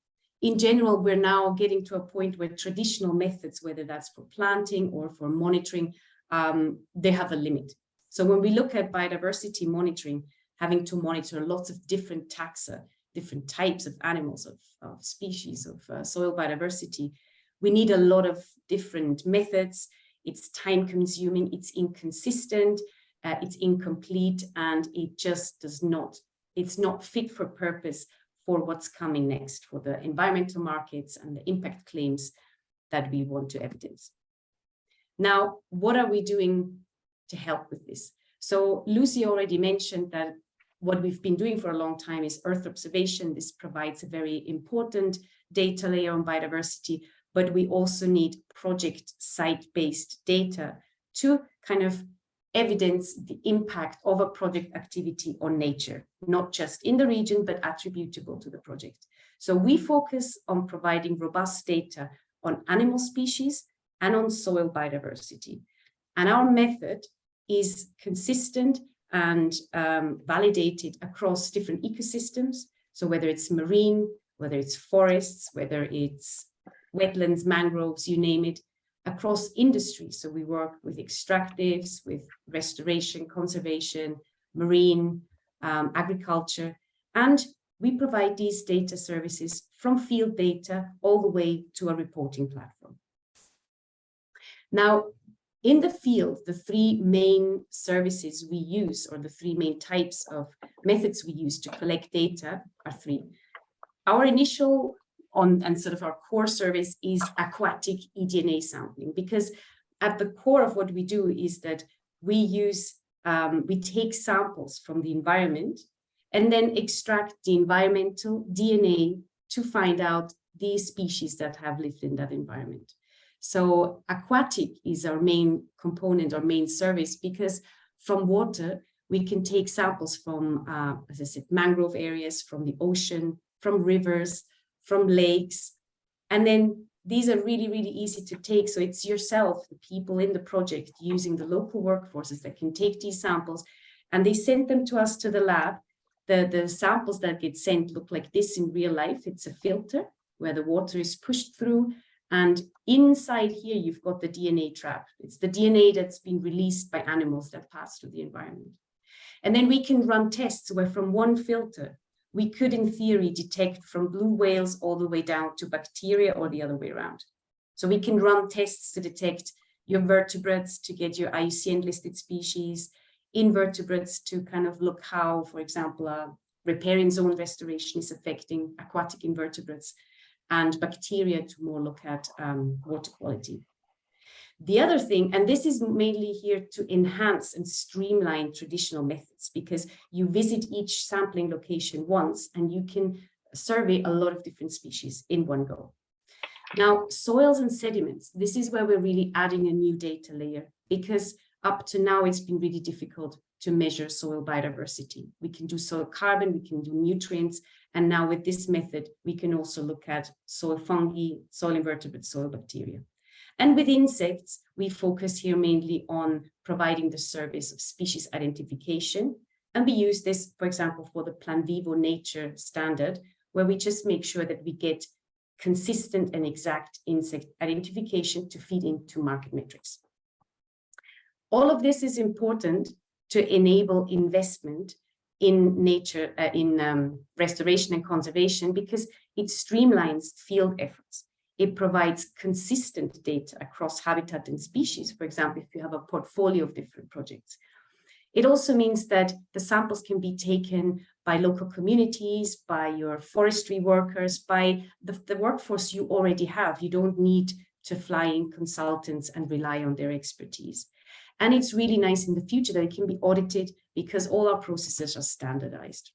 In general, we're now getting to a point where traditional methods, whether that's for planting or for monitoring, they have a limit. So when we look at biodiversity monitoring, having to monitor lots of different taxa, different types of animals, of species, of soil biodiversity, we need a lot of different methods. It's time consuming, it's inconsistent, it's incomplete, and it just does not. It's not fit for purpose for what's coming next, for the environmental markets and the impact claims that we want to evidence. Now, what are we doing to help with this? So Lucy already mentioned that what we've been doing for a long time is Earth observation. This provides a very important data layer on biodiversity, but we also need project site-based data to kind of evidence the impact of a project activity on nature, not just in the region, but attributable to the project. So we focus on providing robust data on animal species and on soil biodiversity. And our method is consistent and validated across different ecosystems. So whether it's marine, whether it's forests, whether it's wetlands, mangroves, you name it, across industries. So we work with extractives, with restoration, conservation, marine, agriculture, and we provide these data services from field data all the way to a reporting platform. Now, In the field, the three main services we use, or the three main types of methods we use to collect data are three. Our initial and sort of our core service is aquatic eDNA sampling, because at the core of what we do is that we take samples from the environment and then extract the environmental DNA to find out the species that have lived in that environment. So aquatic is our main component, our main service, because from water, we can take samples from, as I said, mangrove areas, from the ocean, from rivers, from lakes. And then these are really, really easy to take. So it's yourself, the people in the project, using the local workforces that can take these samples, and they send them to us to the lab. The samples that get sent look like this in real life. It's a filter where the water is pushed through. And inside here, you've got the DNA trap. It's the DNA that's been released by animals that pass through the environment. And then we can run tests where from one filter, we could, in theory, detect from blue whales all the way down to bacteria or the other way around. So we can run tests to detect your vertebrates, to get your IUCN listed species, invertebrates to kind of look how, for example, riparian zone restoration is affecting aquatic invertebrates, and bacteria to more look at water quality. The other thing, and this is mainly here to enhance and streamline traditional methods, because you visit each sampling location once and you can survey a lot of different species in one go. Now, soils and sediments, this is where we're really adding a new data layer, because up to now it's been really difficult to measure soil biodiversity. We can do soil carbon, we can do nutrients, and now with this method, we can also look at soil fungi, soil invertebrates, soil bacteria. And with insects, we focus here mainly on providing the service of species identification. And we use this, for example, for the Plan Vivo Nature standard, where we just make sure that we get consistent and exact insect identification to feed into market metrics. All of this is important to enable investment in nature, restoration and conservation, because it streamlines field efforts. It provides consistent data across habitat and species. For example, if you have a portfolio of different projects. It also means that the samples can be taken by local communities, by your forestry workers, by the workforce you already have. You don't need to fly in consultants and rely on their expertise. And it's really nice in the future that it can be audited, because all our processes are standardized.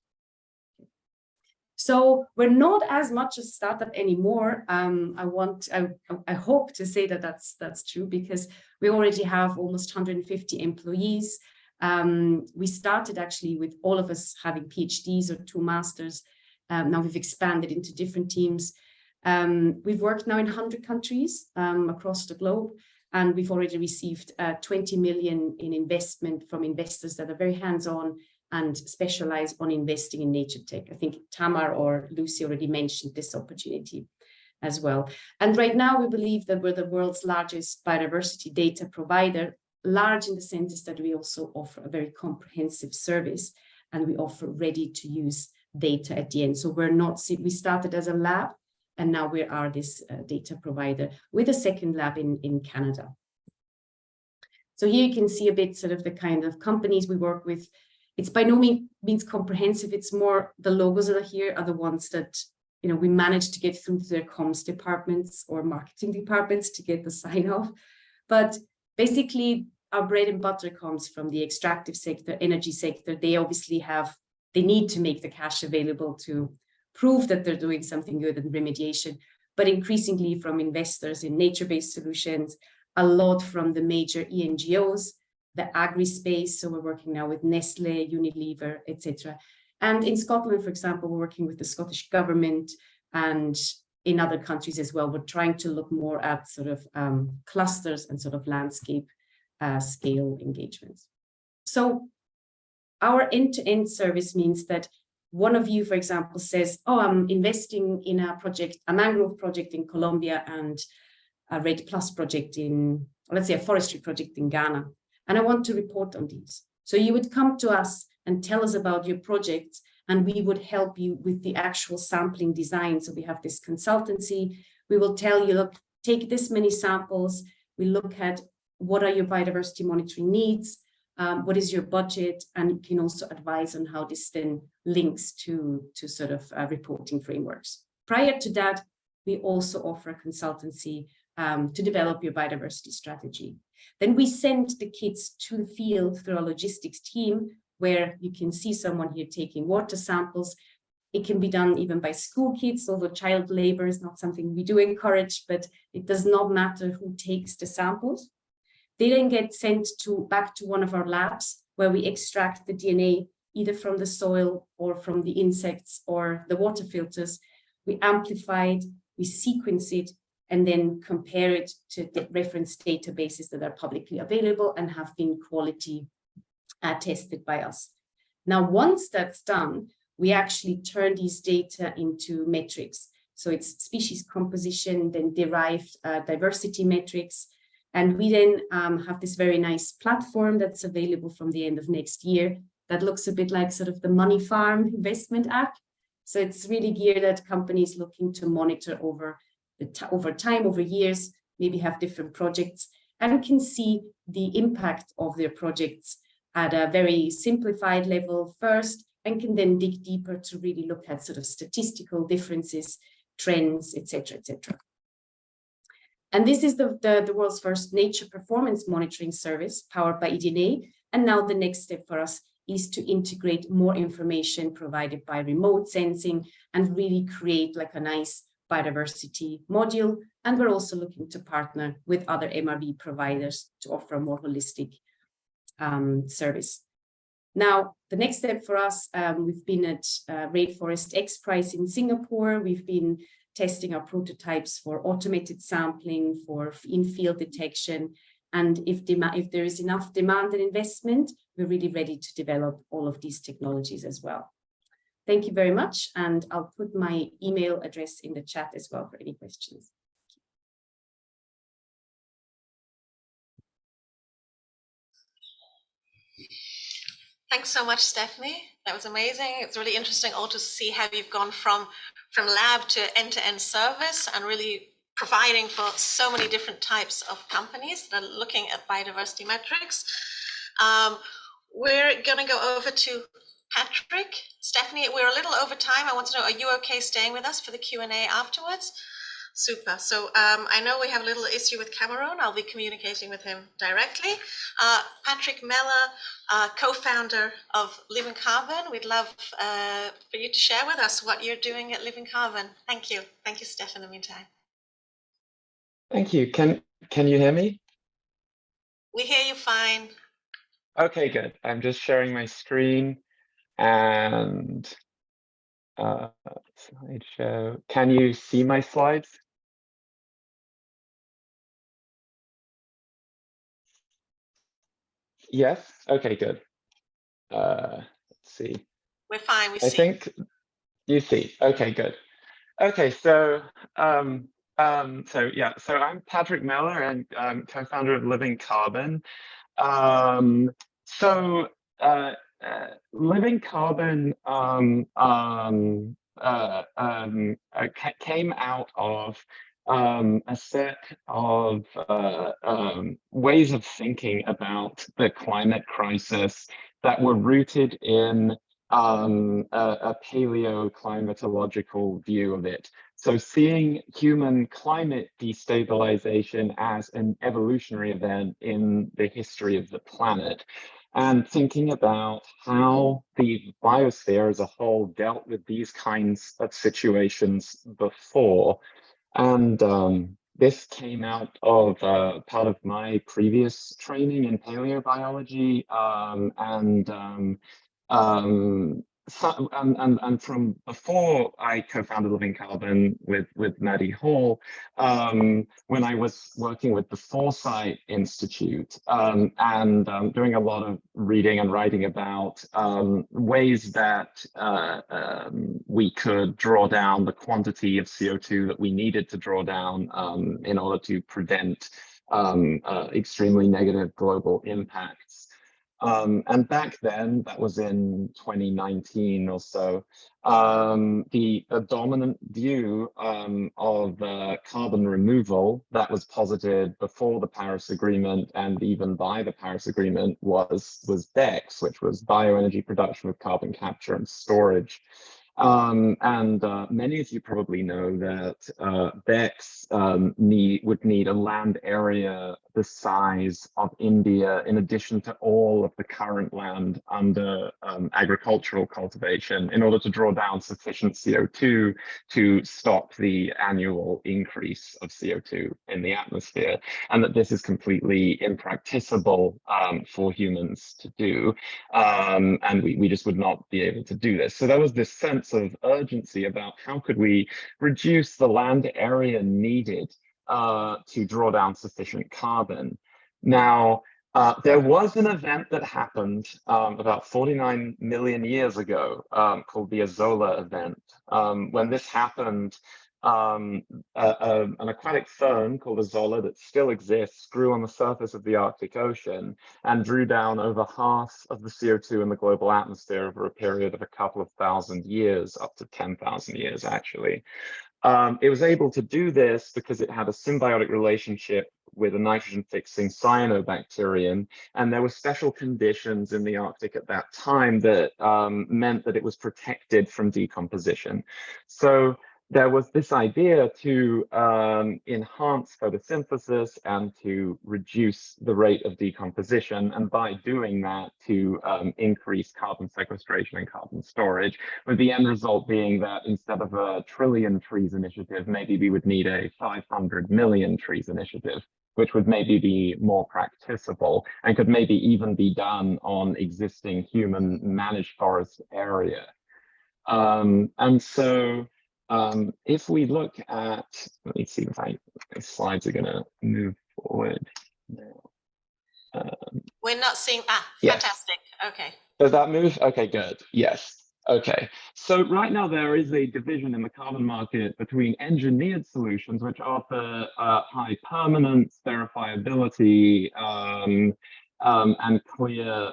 So we're not as much a startup anymore. I hope to say that that's true, because we already have almost 150 employees. We started actually with all of us having PhDs or 2 masters. Now we've expanded into different teams. We've worked now in 100 countries across the globe. And we've already received 20 million in investment from investors that are very hands-on and specialize on investing in nature tech. I think Tamar or Lucy already mentioned this opportunity as well. And right now we believe that we're the world's largest biodiversity data provider, large in the sense that we also offer a very comprehensive service, and we offer ready-to-use data at the end. So we started as a lab, and now we are this data provider with a second lab in Canada. So here you can see a bit sort of the kind of companies we work with. It's by no means comprehensive. It's more the logos that are here are the ones that, you know, we managed to get through to their comms departments or marketing departments to get the sign off. But basically our bread and butter comes from the extractive sector, energy sector. They obviously they need to make the cash available to prove that they're doing something good in remediation, but increasingly from investors in nature-based solutions, a lot from the major ENGOs, the agri-space. So we're working now with Nestle, Unilever, etc. And in Scotland, for example, we're working with the Scottish government, and in other countries as well. We're trying to look more at sort of clusters and sort of landscape scale engagements. So our end-to-end service means that one of you, for example, says, oh, I'm investing in a project, a mangrove project in Colombia and a Red Plus project in, let's say, a forestry project in Ghana, and I want to report on these. So you would come to us and tell us about your projects, and we would help you with the actual sampling design. So we have this consultancy. We will tell you, look, take this many samples. We look at what are your biodiversity monitoring needs, what is your budget, and you can also advise on how this then links to sort of reporting frameworks. Prior to that, we also offer a consultancy to develop your biodiversity strategy. Then we send the kids to the field through our logistics team, where you can see someone here taking water samples. It can be done even by school kids, although child labor is not something we do encourage, but it does not matter who takes the samples. They then get sent back to one of our labs where we extract the DNA either from the soil or from the insects or the water filters. We amplify it, we sequence it, and then compare it to the reference databases that are publicly available and have been quality tested by us. Now, once that's done, we actually turn these data into metrics. So it's species composition, then derived diversity metrics. And we then have this very nice platform that's available from the end of next year that looks a bit like sort of the Money Farm investment app. So it's really geared at companies looking to monitor over time, over years, maybe have different projects, and can see the impact of their projects at a very simplified level first, and can then dig deeper to really look at sort of statistical differences, trends, etc., etc. And this is the world's first nature performance monitoring service powered by eDNA. And now the next step for us is to integrate more information provided by remote sensing and really create like a nice biodiversity module. And we're also looking to partner with other MRV providers to offer a more holistic service. Now, the next step for us, we've been at Rainforest X Prize in Singapore. We've been testing our prototypes for automated sampling, for in-field detection. And if there is enough demand and investment, we're really ready to develop all of these technologies as well. Thank you very much. And I'll put my email address in the chat as well for any questions. Thanks so much, Stephanie. That was amazing. It's really interesting also to see how you've gone from lab to end-to-end service and really providing for so many different types of companies that are looking at biodiversity metrics. We're going to go over to Patrick. Stephanie, we're a little over time. I want to know, are you okay staying with us for the Q&A afterwards? Super. So I know we have a little issue with Cameroon. I'll be communicating with him directly. Patrick Meller, co-founder of Living Carbon. We'd love for you to share with us what you're doing at Living Carbon. Thank you. Thank you, Steph, in the meantime. Thank you. Can you hear me? We hear you fine. Okay, good. I'm just sharing my screen and slideshow. Can you see my slides? Yes. Okay, good. Let's see. We're fine. We see. I think you see. Okay, good. Okay, so so I'm Patrick Meller and I'm co-founder of Living Carbon. Living Carbon came out of a set of ways of thinking about the climate crisis that were rooted in a paleoclimatological view of it. So seeing human climate destabilization as an evolutionary event in the history of the planet, and thinking about how the biosphere as a whole dealt with these kinds of situations before. And this came out of part of my previous training in paleobiology, and from before I co-founded Living Carbon with Maddie Hall, when I was working with the Foresight Institute and doing a lot of reading and writing about ways that we could draw down the quantity of CO2 that we needed to draw down in order to prevent extremely negative global impacts. And back then, that was in 2019 or so, the dominant view of carbon removal that was posited before the Paris Agreement and even by the Paris Agreement was BECCS, which was bioenergy production with carbon capture and storage. Many of you probably know that BECCS would need a land area the size of India, in addition to all of the current land under agricultural cultivation, in order to draw down sufficient CO2 to stop the annual increase of CO2 in the atmosphere, and that this is completely impracticable for humans to do, and we just would not be able to do this. So there was this sense of urgency about how could we reduce the land area needed to draw down sufficient carbon. Now, there was an event that happened about 49 million years ago called the Azola event. When this happened, an aquatic fern called Azola that still exists grew on the surface of the Arctic Ocean and drew down over half of the CO2 in the global atmosphere over a period of a couple of thousand years, up to 10,000 years actually. It was able to do this because it had a symbiotic relationship with a nitrogen-fixing cyanobacterium, and there were special conditions in the Arctic at that time that meant that it was protected from decomposition. So there was this idea to enhance photosynthesis and to reduce the rate of decomposition, and by doing that to increase carbon sequestration and carbon storage, with the end result being that instead of a 1 trillion trees initiative, maybe we would need a 500 million trees initiative, which would maybe be more practicable and could maybe even be done on existing human managed forest area. And so if we look at, let me see if my slides are going to move forward now. We're not seeing, yes. Fantastic, okay. Does that move? Okay, good, yes. Okay, so right now there is a division in the carbon market between engineered solutions, which offer high permanence, verifiability, and clear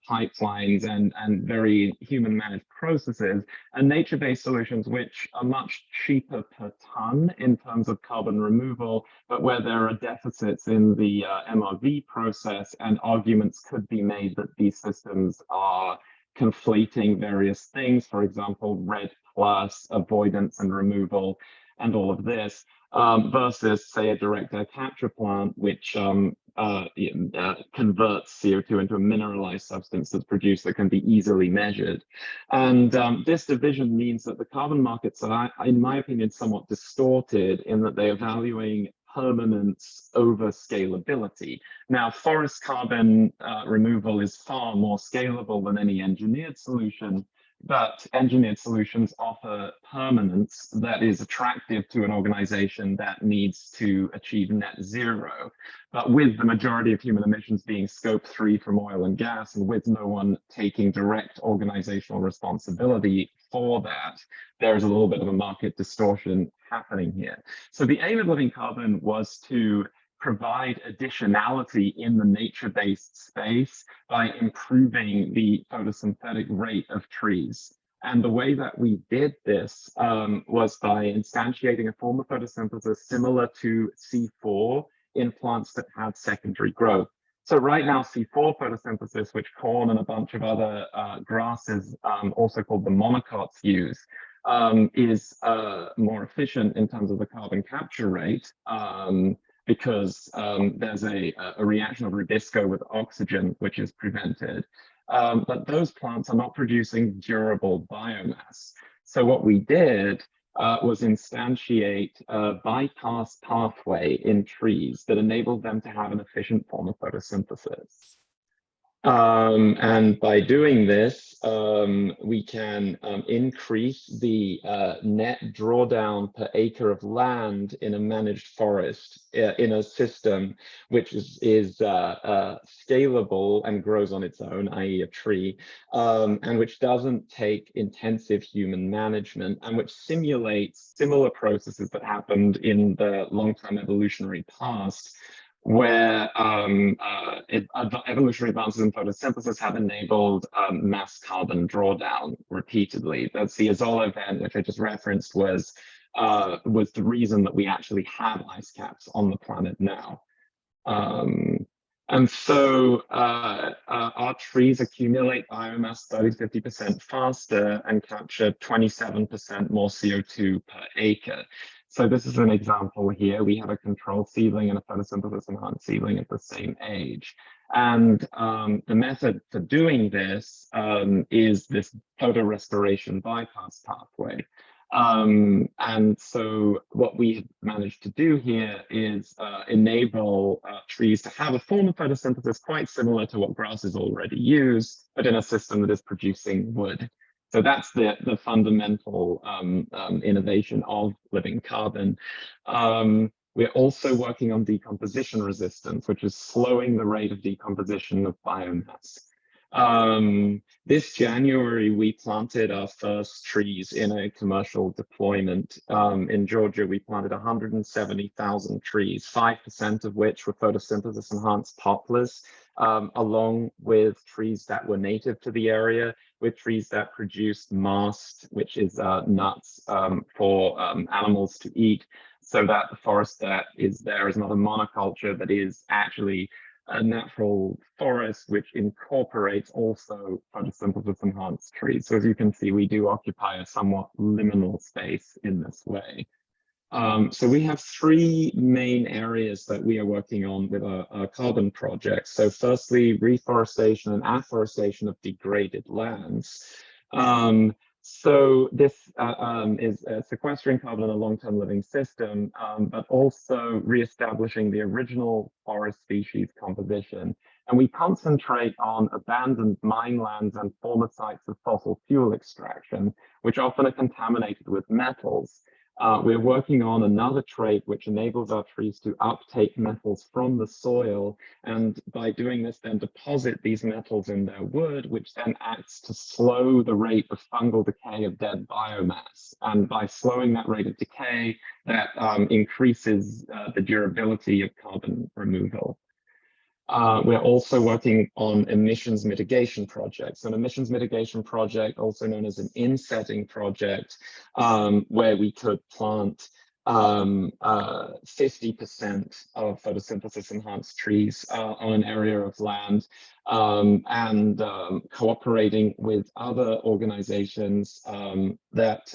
pipelines and very human managed processes, and nature-based solutions which are much cheaper per ton in terms of carbon removal, but where there are deficits in the MRV process, and arguments could be made that these systems are conflating various things, for example, RED plus, avoidance and removal, and all of this, versus, say, a direct air capture plant, which converts CO2 into a mineralized substance that's produced that can be easily measured. And this division means that the carbon markets are, in my opinion, somewhat distorted in that they are valuing permanence over scalability. Now, forest carbon removal is far more scalable than any engineered solution, but engineered solutions offer permanence that is attractive to an organization that needs to achieve net zero. But with the majority of human emissions being scope 3 from oil and gas, and with no one taking direct organizational responsibility for that, there's a little bit of a market distortion happening here. So the aim of Living Carbon was to provide additionality in the nature-based space by improving the photosynthetic rate of trees. And the way that we did this was by instantiating a form of photosynthesis similar to C4 in plants that had secondary growth. So right now, C4 photosynthesis, which corn and a bunch of other grasses, also called the monocots, use, is more efficient in terms of the carbon capture rate, because there's a reaction of rubisco with oxygen, which is prevented. But those plants are not producing durable biomass. So what we did was instantiate a bypass pathway in trees that enabled them to have an efficient form of photosynthesis. And by doing this, we can increase the net drawdown per acre of land in a managed forest in a system which is scalable and grows on its own, i.e. a tree, and which doesn't take intensive human management, and which simulates similar processes that happened in the long-term evolutionary past, where evolutionary advances in photosynthesis have enabled mass carbon drawdown repeatedly. That's the Azolla event, which I just referenced, was the reason that we actually have ice caps on the planet now. And so our trees accumulate biomass 30–50% faster and capture 27% more CO2 per acre. So this is an example here. We have a control seedling and a photosynthesis enhanced seedling at the same age. And the method for doing this is this photorespiration bypass pathway. And so what we have managed to do here is enable trees to have a form of photosynthesis quite similar to what grasses already use, but in a system that is producing wood. So that's the fundamental innovation of living carbon. We're also working on decomposition resistance, which is slowing the rate of decomposition of biomass. This January, we planted our first trees in a commercial deployment. In Georgia, we planted 170,000 trees, 5% of which were photosynthesis enhanced poplars, along with trees that were native to the area, with trees that produced mast, which is nuts for animals to eat, so that the forest that is there is not a monoculture, but is actually a natural forest which incorporates also photosynthesis enhanced trees. So as you can see, we do occupy a somewhat liminal space in this way. So we have three main areas that we are working on with our carbon projects. So firstly, reforestation and afforestation of degraded lands. So this is sequestering carbon in a long-term living system, but also reestablishing the original forest species composition. And we concentrate on abandoned mine lands and former sites of fossil fuel extraction, which often are contaminated with metals. We're working on another trait which enables our trees to uptake metals from the soil, and by doing this then deposit these metals in their wood, which then acts to slow the rate of fungal decay of dead biomass. And by slowing that rate of decay, that increases the durability of carbon removal. We're also working on emissions mitigation projects. An emissions mitigation project, also known as an insetting project, where we could plant 50% of photosynthesis enhanced trees on an area of land, and cooperating with other organizations that,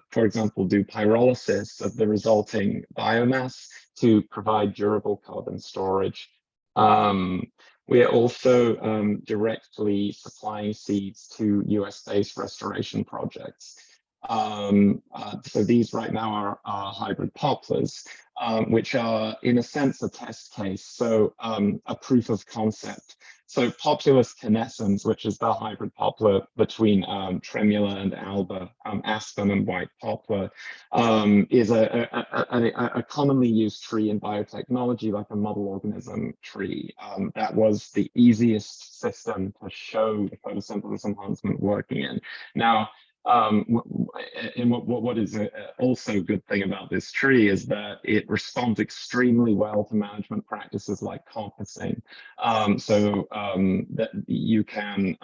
for example, do pyrolysis of the resulting biomass to provide durable carbon storage. We are also directly supplying seeds to US-based restoration projects. So these right now are hybrid poplars, which are in a sense a test case, so a proof of concept. So Populus canescens, which is the hybrid poplar between Tremula and Alba, aspen and white poplar, is a commonly used tree in biotechnology, like a model organism tree. That was the easiest system to show the photosynthesis enhancement working in. Now, what is also a good thing about this tree is that it responds extremely well to management practices like coppicing, so that you can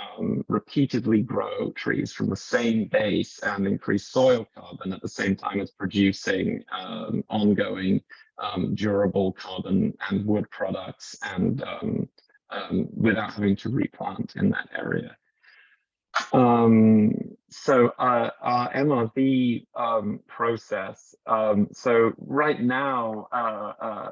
repeatedly grow trees from the same base and increase soil carbon at the same time as producing ongoing durable carbon and wood products, and without having to replant in that area. So our MRV process, so right now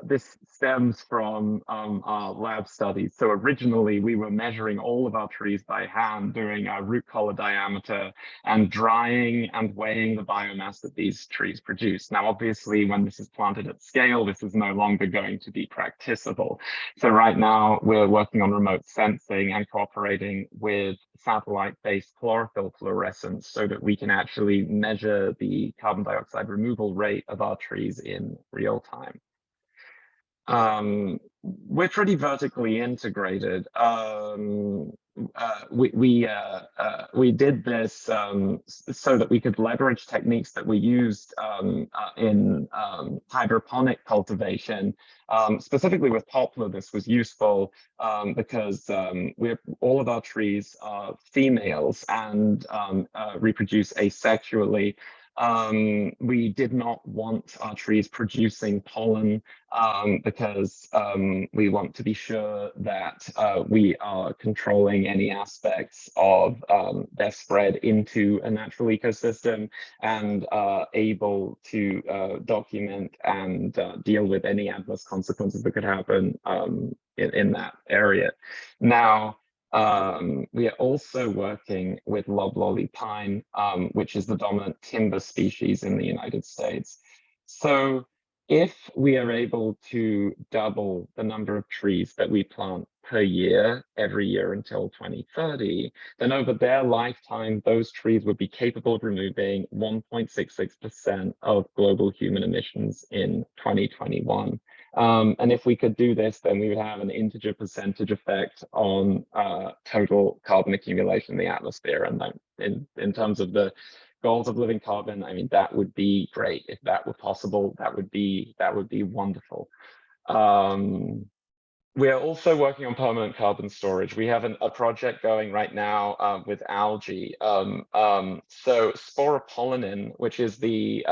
this stems from our lab studies. So originally we were measuring all of our trees by hand, doing a root collar diameter and drying and weighing the biomass that these trees produce. Now obviously when this is planted at scale, this is no longer going to be practicable. So right now we're working on remote sensing and cooperating with satellite-based chlorophyll fluorescence so that we can actually measure the carbon dioxide removal rate of our trees in real time. We're pretty vertically integrated. we did this so that we could leverage techniques that were used in hydroponic cultivation. Specifically with poplar, this was useful because all of our trees are females and reproduce asexually. We did not want our trees producing pollen because we want to be sure that we are controlling any aspects of their spread into a natural ecosystem and are able to document and deal with any adverse consequences that could happen in that area. Now, we are also working with loblolly pine, which is the dominant timber species in the United States. So if we are able to double the number of trees that we plant per year, every year until 2030, then over their lifetime, those trees would be capable of removing 1.66% of global human emissions in 2021. And if we could do this, then we would have an integer percentage effect on total carbon accumulation in the atmosphere. And in terms of the goals of living carbon, I mean, that would be great. If that were possible, that would be wonderful. We are also working on permanent carbon storage. We have a project going right now with algae. So sporopollenin, which is the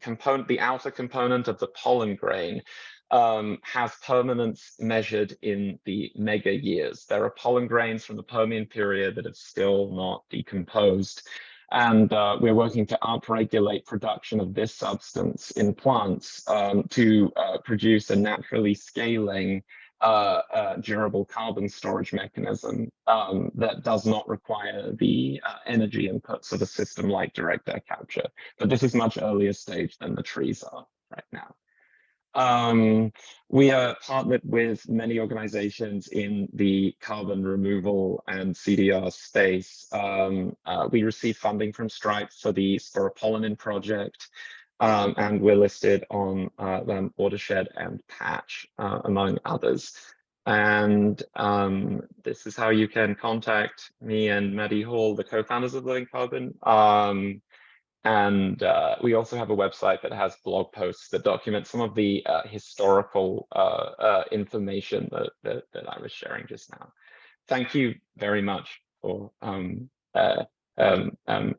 component, the outer component of the pollen grain, has permanence measured in the mega years. There are pollen grains from the Permian period that have still not decomposed. And we're working to upregulate production of this substance in plants to produce a naturally scaling durable carbon storage mechanism that does not require the energy inputs of a system like direct air capture. But this is much earlier stage than the trees are right now. We are partnered with many organizations in the carbon removal and CDR space. We receive funding from Stripe for the sporopollenin project, and we're listed on Watershed and Patch, among others. And this is how you can contact me and Maddie Hall, the co-founders of Living Carbon. And we also have a website that has blog posts that document some of the historical information that I was sharing just now. Thank you very much for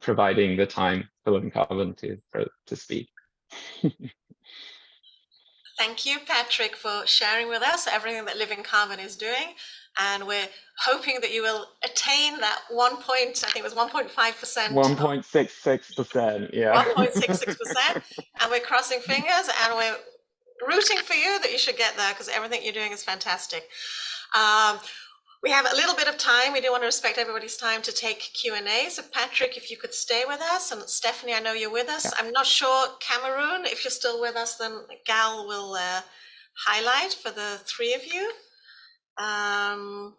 providing the time for Living Carbon to speak. Thank you, Patrick, for sharing with us everything that Living Carbon is doing. And we're hoping that you will attain that 1.5%. 1.66%, yeah. 1.66%. And we're crossing fingers and we're rooting for you that you should get there because everything you're doing is fantastic. We have a little bit of time. We do want to respect everybody's time to take Q&A. So Patrick, if you could stay with us, and Stephanie, I know you're with us. Yeah. I'm not sure, Cameroon, if you're still with us, then Gal will highlight for the three of you. And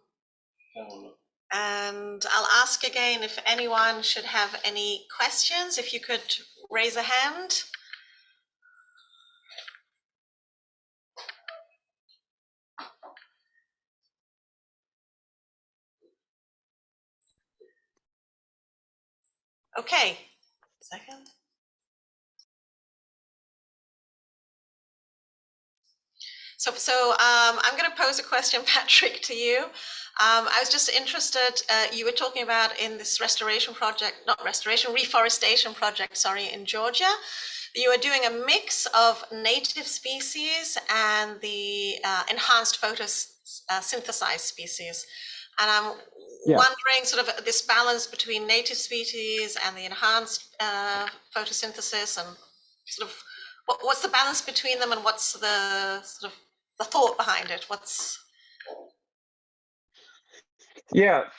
I'll ask again if anyone should have any questions, if you could raise a hand. Okay, second. So I'm going to pose a question, Patrick, to you. I was just interested, you were talking about in this reforestation project, sorry, in Georgia. You are doing a mix of native species and the enhanced photosynthesized species. And I'm wondering sort of this balance between native species and the enhanced photosynthesis, and sort of what's the balance between them, and what's the sort of the thought behind it?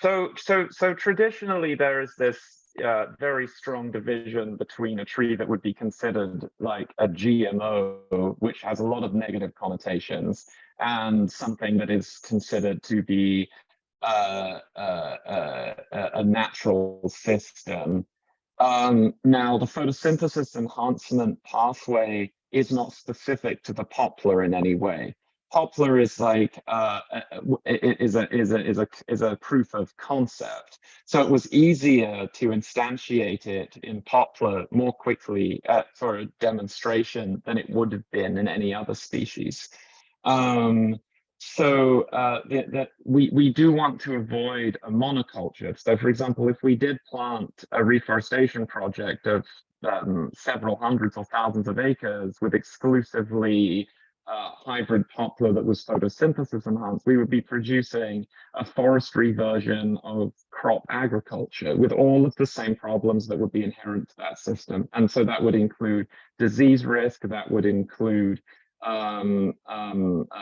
So traditionally there is this very strong division between a tree that would be considered like a GMO, which has a lot of negative connotations, and something that is considered to be a natural system. Now, the photosynthesis enhancement pathway is not specific to the poplar in any way. poplar is like is a proof of concept. So it was easier to instantiate it in poplar more quickly for a demonstration than it would have been in any other species. So we do want to avoid a monoculture. So, for example, if we did plant a reforestation project of several hundreds or thousands of acres with exclusively hybrid poplar that was photosynthesis enhanced, we would be producing a forestry version of crop agriculture with all of the same problems that would be inherent to that system. And so that would include disease risk, that would include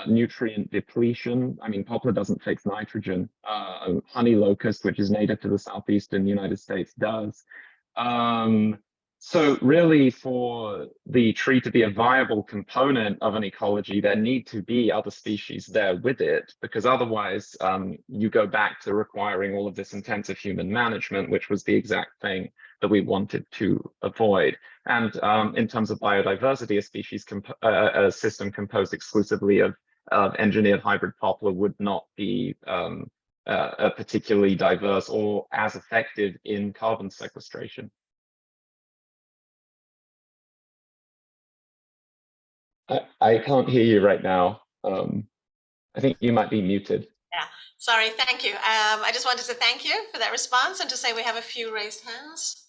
nutrient depletion. I mean, poplar doesn't fix nitrogen. Honey locust, which is native to the southeastern United States, does. So really, for the tree to be a viable component of an ecology, there need to be other species there with it, because otherwise you go back to requiring all of this intensive human management, which was the exact thing that we wanted to avoid. And in terms of biodiversity, a system composed exclusively of engineered hybrid poplar would not be particularly diverse or as effective in carbon sequestration. I can't hear you right now. I think you might be muted. Yeah, sorry, thank you. I just wanted to thank you for that response and to say we have a few raised hands.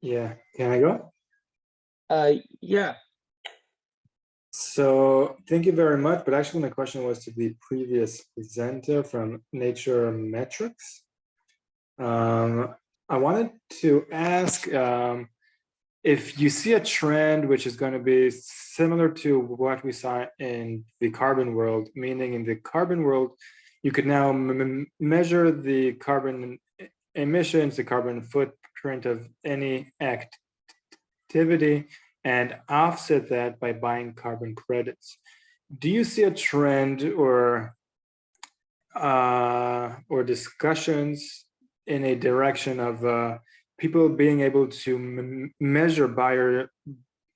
Yeah, can I go? Yeah. So thank you very much. But actually, my question was to the previous presenter from Nature Metrics. I wanted to ask if you see a trend which is going to be similar to what we saw in the carbon world, meaning in the carbon world, you could now measure the carbon emissions, the carbon footprint of any activity, and offset that by buying carbon credits. Do you see a trend or discussions in a direction of people being able to measure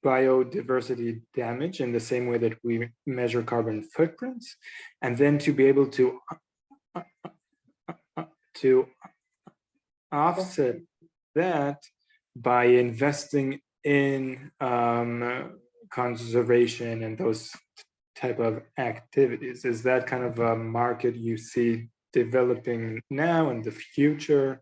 biodiversity damage in the same way that we measure carbon footprints, and then to be able to offset that by investing in conservation and those type of activities? Is that kind of a market you see developing now in the future?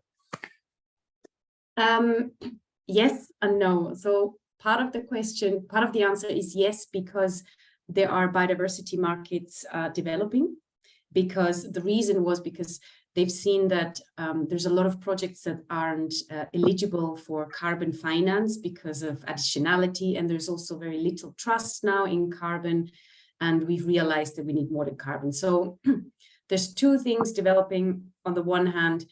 Yes and no. So part of the answer is yes, because there are biodiversity markets developing, because the reason was because they've seen that there's a lot of projects that aren't eligible for carbon finance because of additionality, and there's also very little trust now in carbon, and we've realized that we need more than carbon. So there's two things developing. On the one hand,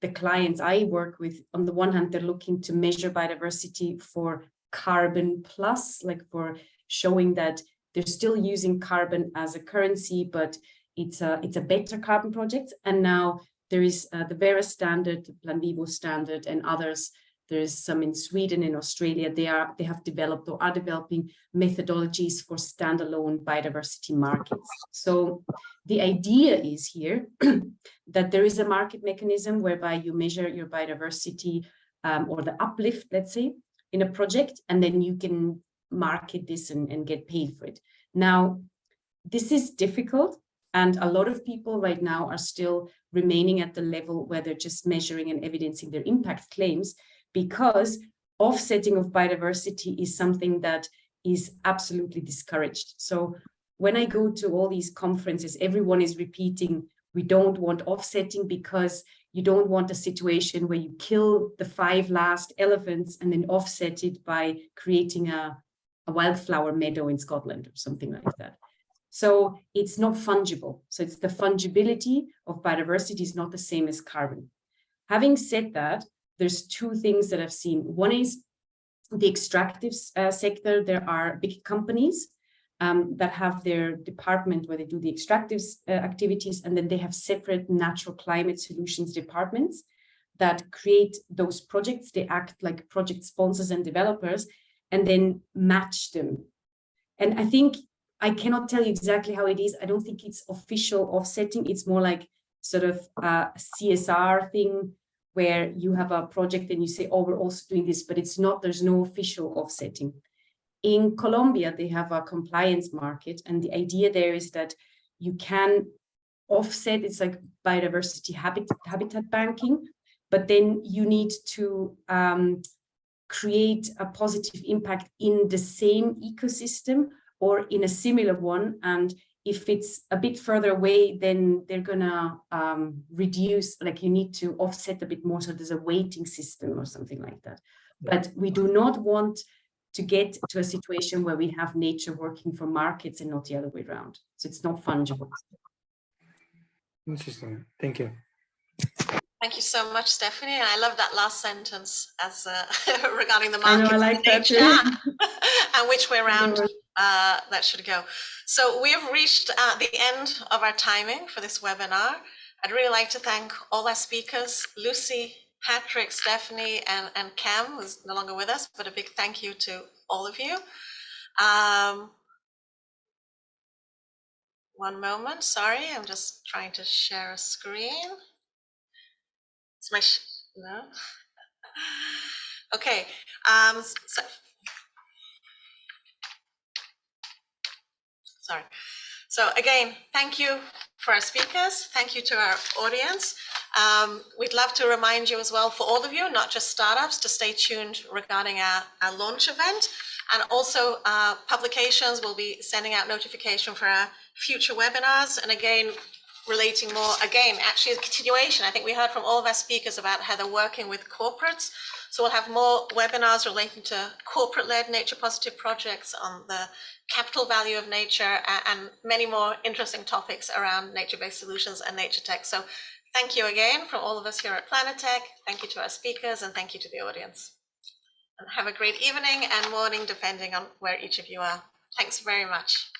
the clients I work with, on the one hand, they're looking to measure biodiversity for carbon plus, like for showing that they're still using carbon as a currency, but it's a better carbon project. And now there is the Vera standard, the Plan Vivo standard, and others. There is some in Sweden and Australia. They have developed or are developing methodologies for standalone biodiversity markets. So the idea is here that there is a market mechanism whereby you measure your biodiversity or the uplift, let's say, in a project, and then you can market this and get paid for it. Now, this is difficult. And a lot of people right now are still remaining at the level where they're just measuring and evidencing their impact claims, because offsetting of biodiversity is something that is absolutely discouraged. So when I go to all these conferences, everyone is repeating, we don't want offsetting because you don't want a situation where you kill the 5 last elephants and then offset it by creating a wildflower meadow in Scotland or something like that. So it's not fungible. So it's the fungibility of biodiversity is not the same as carbon. Having said that, there's two things that I've seen. One is the extractive sector. There are big companies that have their department where they do the extractive activities, and then they have separate natural climate solutions departments that create those projects. They act like project sponsors and developers and then match them. And I think I cannot tell you exactly how it is. I don't think it's official offsetting. It's more like sort of a CSR thing where you have a project and you say, oh, we're also doing this, but it's not, there's no official offsetting. In Colombia, they have a compliance market. And the idea there is that you can offset, it's like biodiversity habitat banking, but then you need to create a positive impact in the same ecosystem or in a similar one. And if it's a bit further away, then they're gonna reduce, like you need to offset a bit more. So there's a weighting system or something like that. But we do not want to get to a situation where we have nature working for markets and not the other way around. So it's not fungible. Interesting. Thank you. Thank you so much, Stephanie. And I love that last sentence as regarding the I know, market I like that too. and which way around that should go. So we have reached the end of our timing for this webinar. I'd really like to thank all our speakers, Lucy, Patrick, Stephanie, and Cam, who's no longer with us, but a big thank you to all of you. One moment, sorry, I'm just trying to share a screen. It's my, no? Okay, sorry. So again, thank you for our speakers. Thank you to our audience. We'd love to remind you as well, for all of you, not just startups, to stay tuned regarding our launch event. And also publications, will be sending out notification for our future webinars. And again, relating more, again, actually a continuation. I think we heard from all of our speakers about how they're working with corporates. So we'll have more webinars relating to corporate-led nature positive projects on the capital value of nature and many more interesting topics around nature-based solutions and nature tech. So thank you again from all of us here at Planetech. Thank you to our speakers and thank you to the audience. And have a great evening and morning, depending on where each of you are. Thanks very much.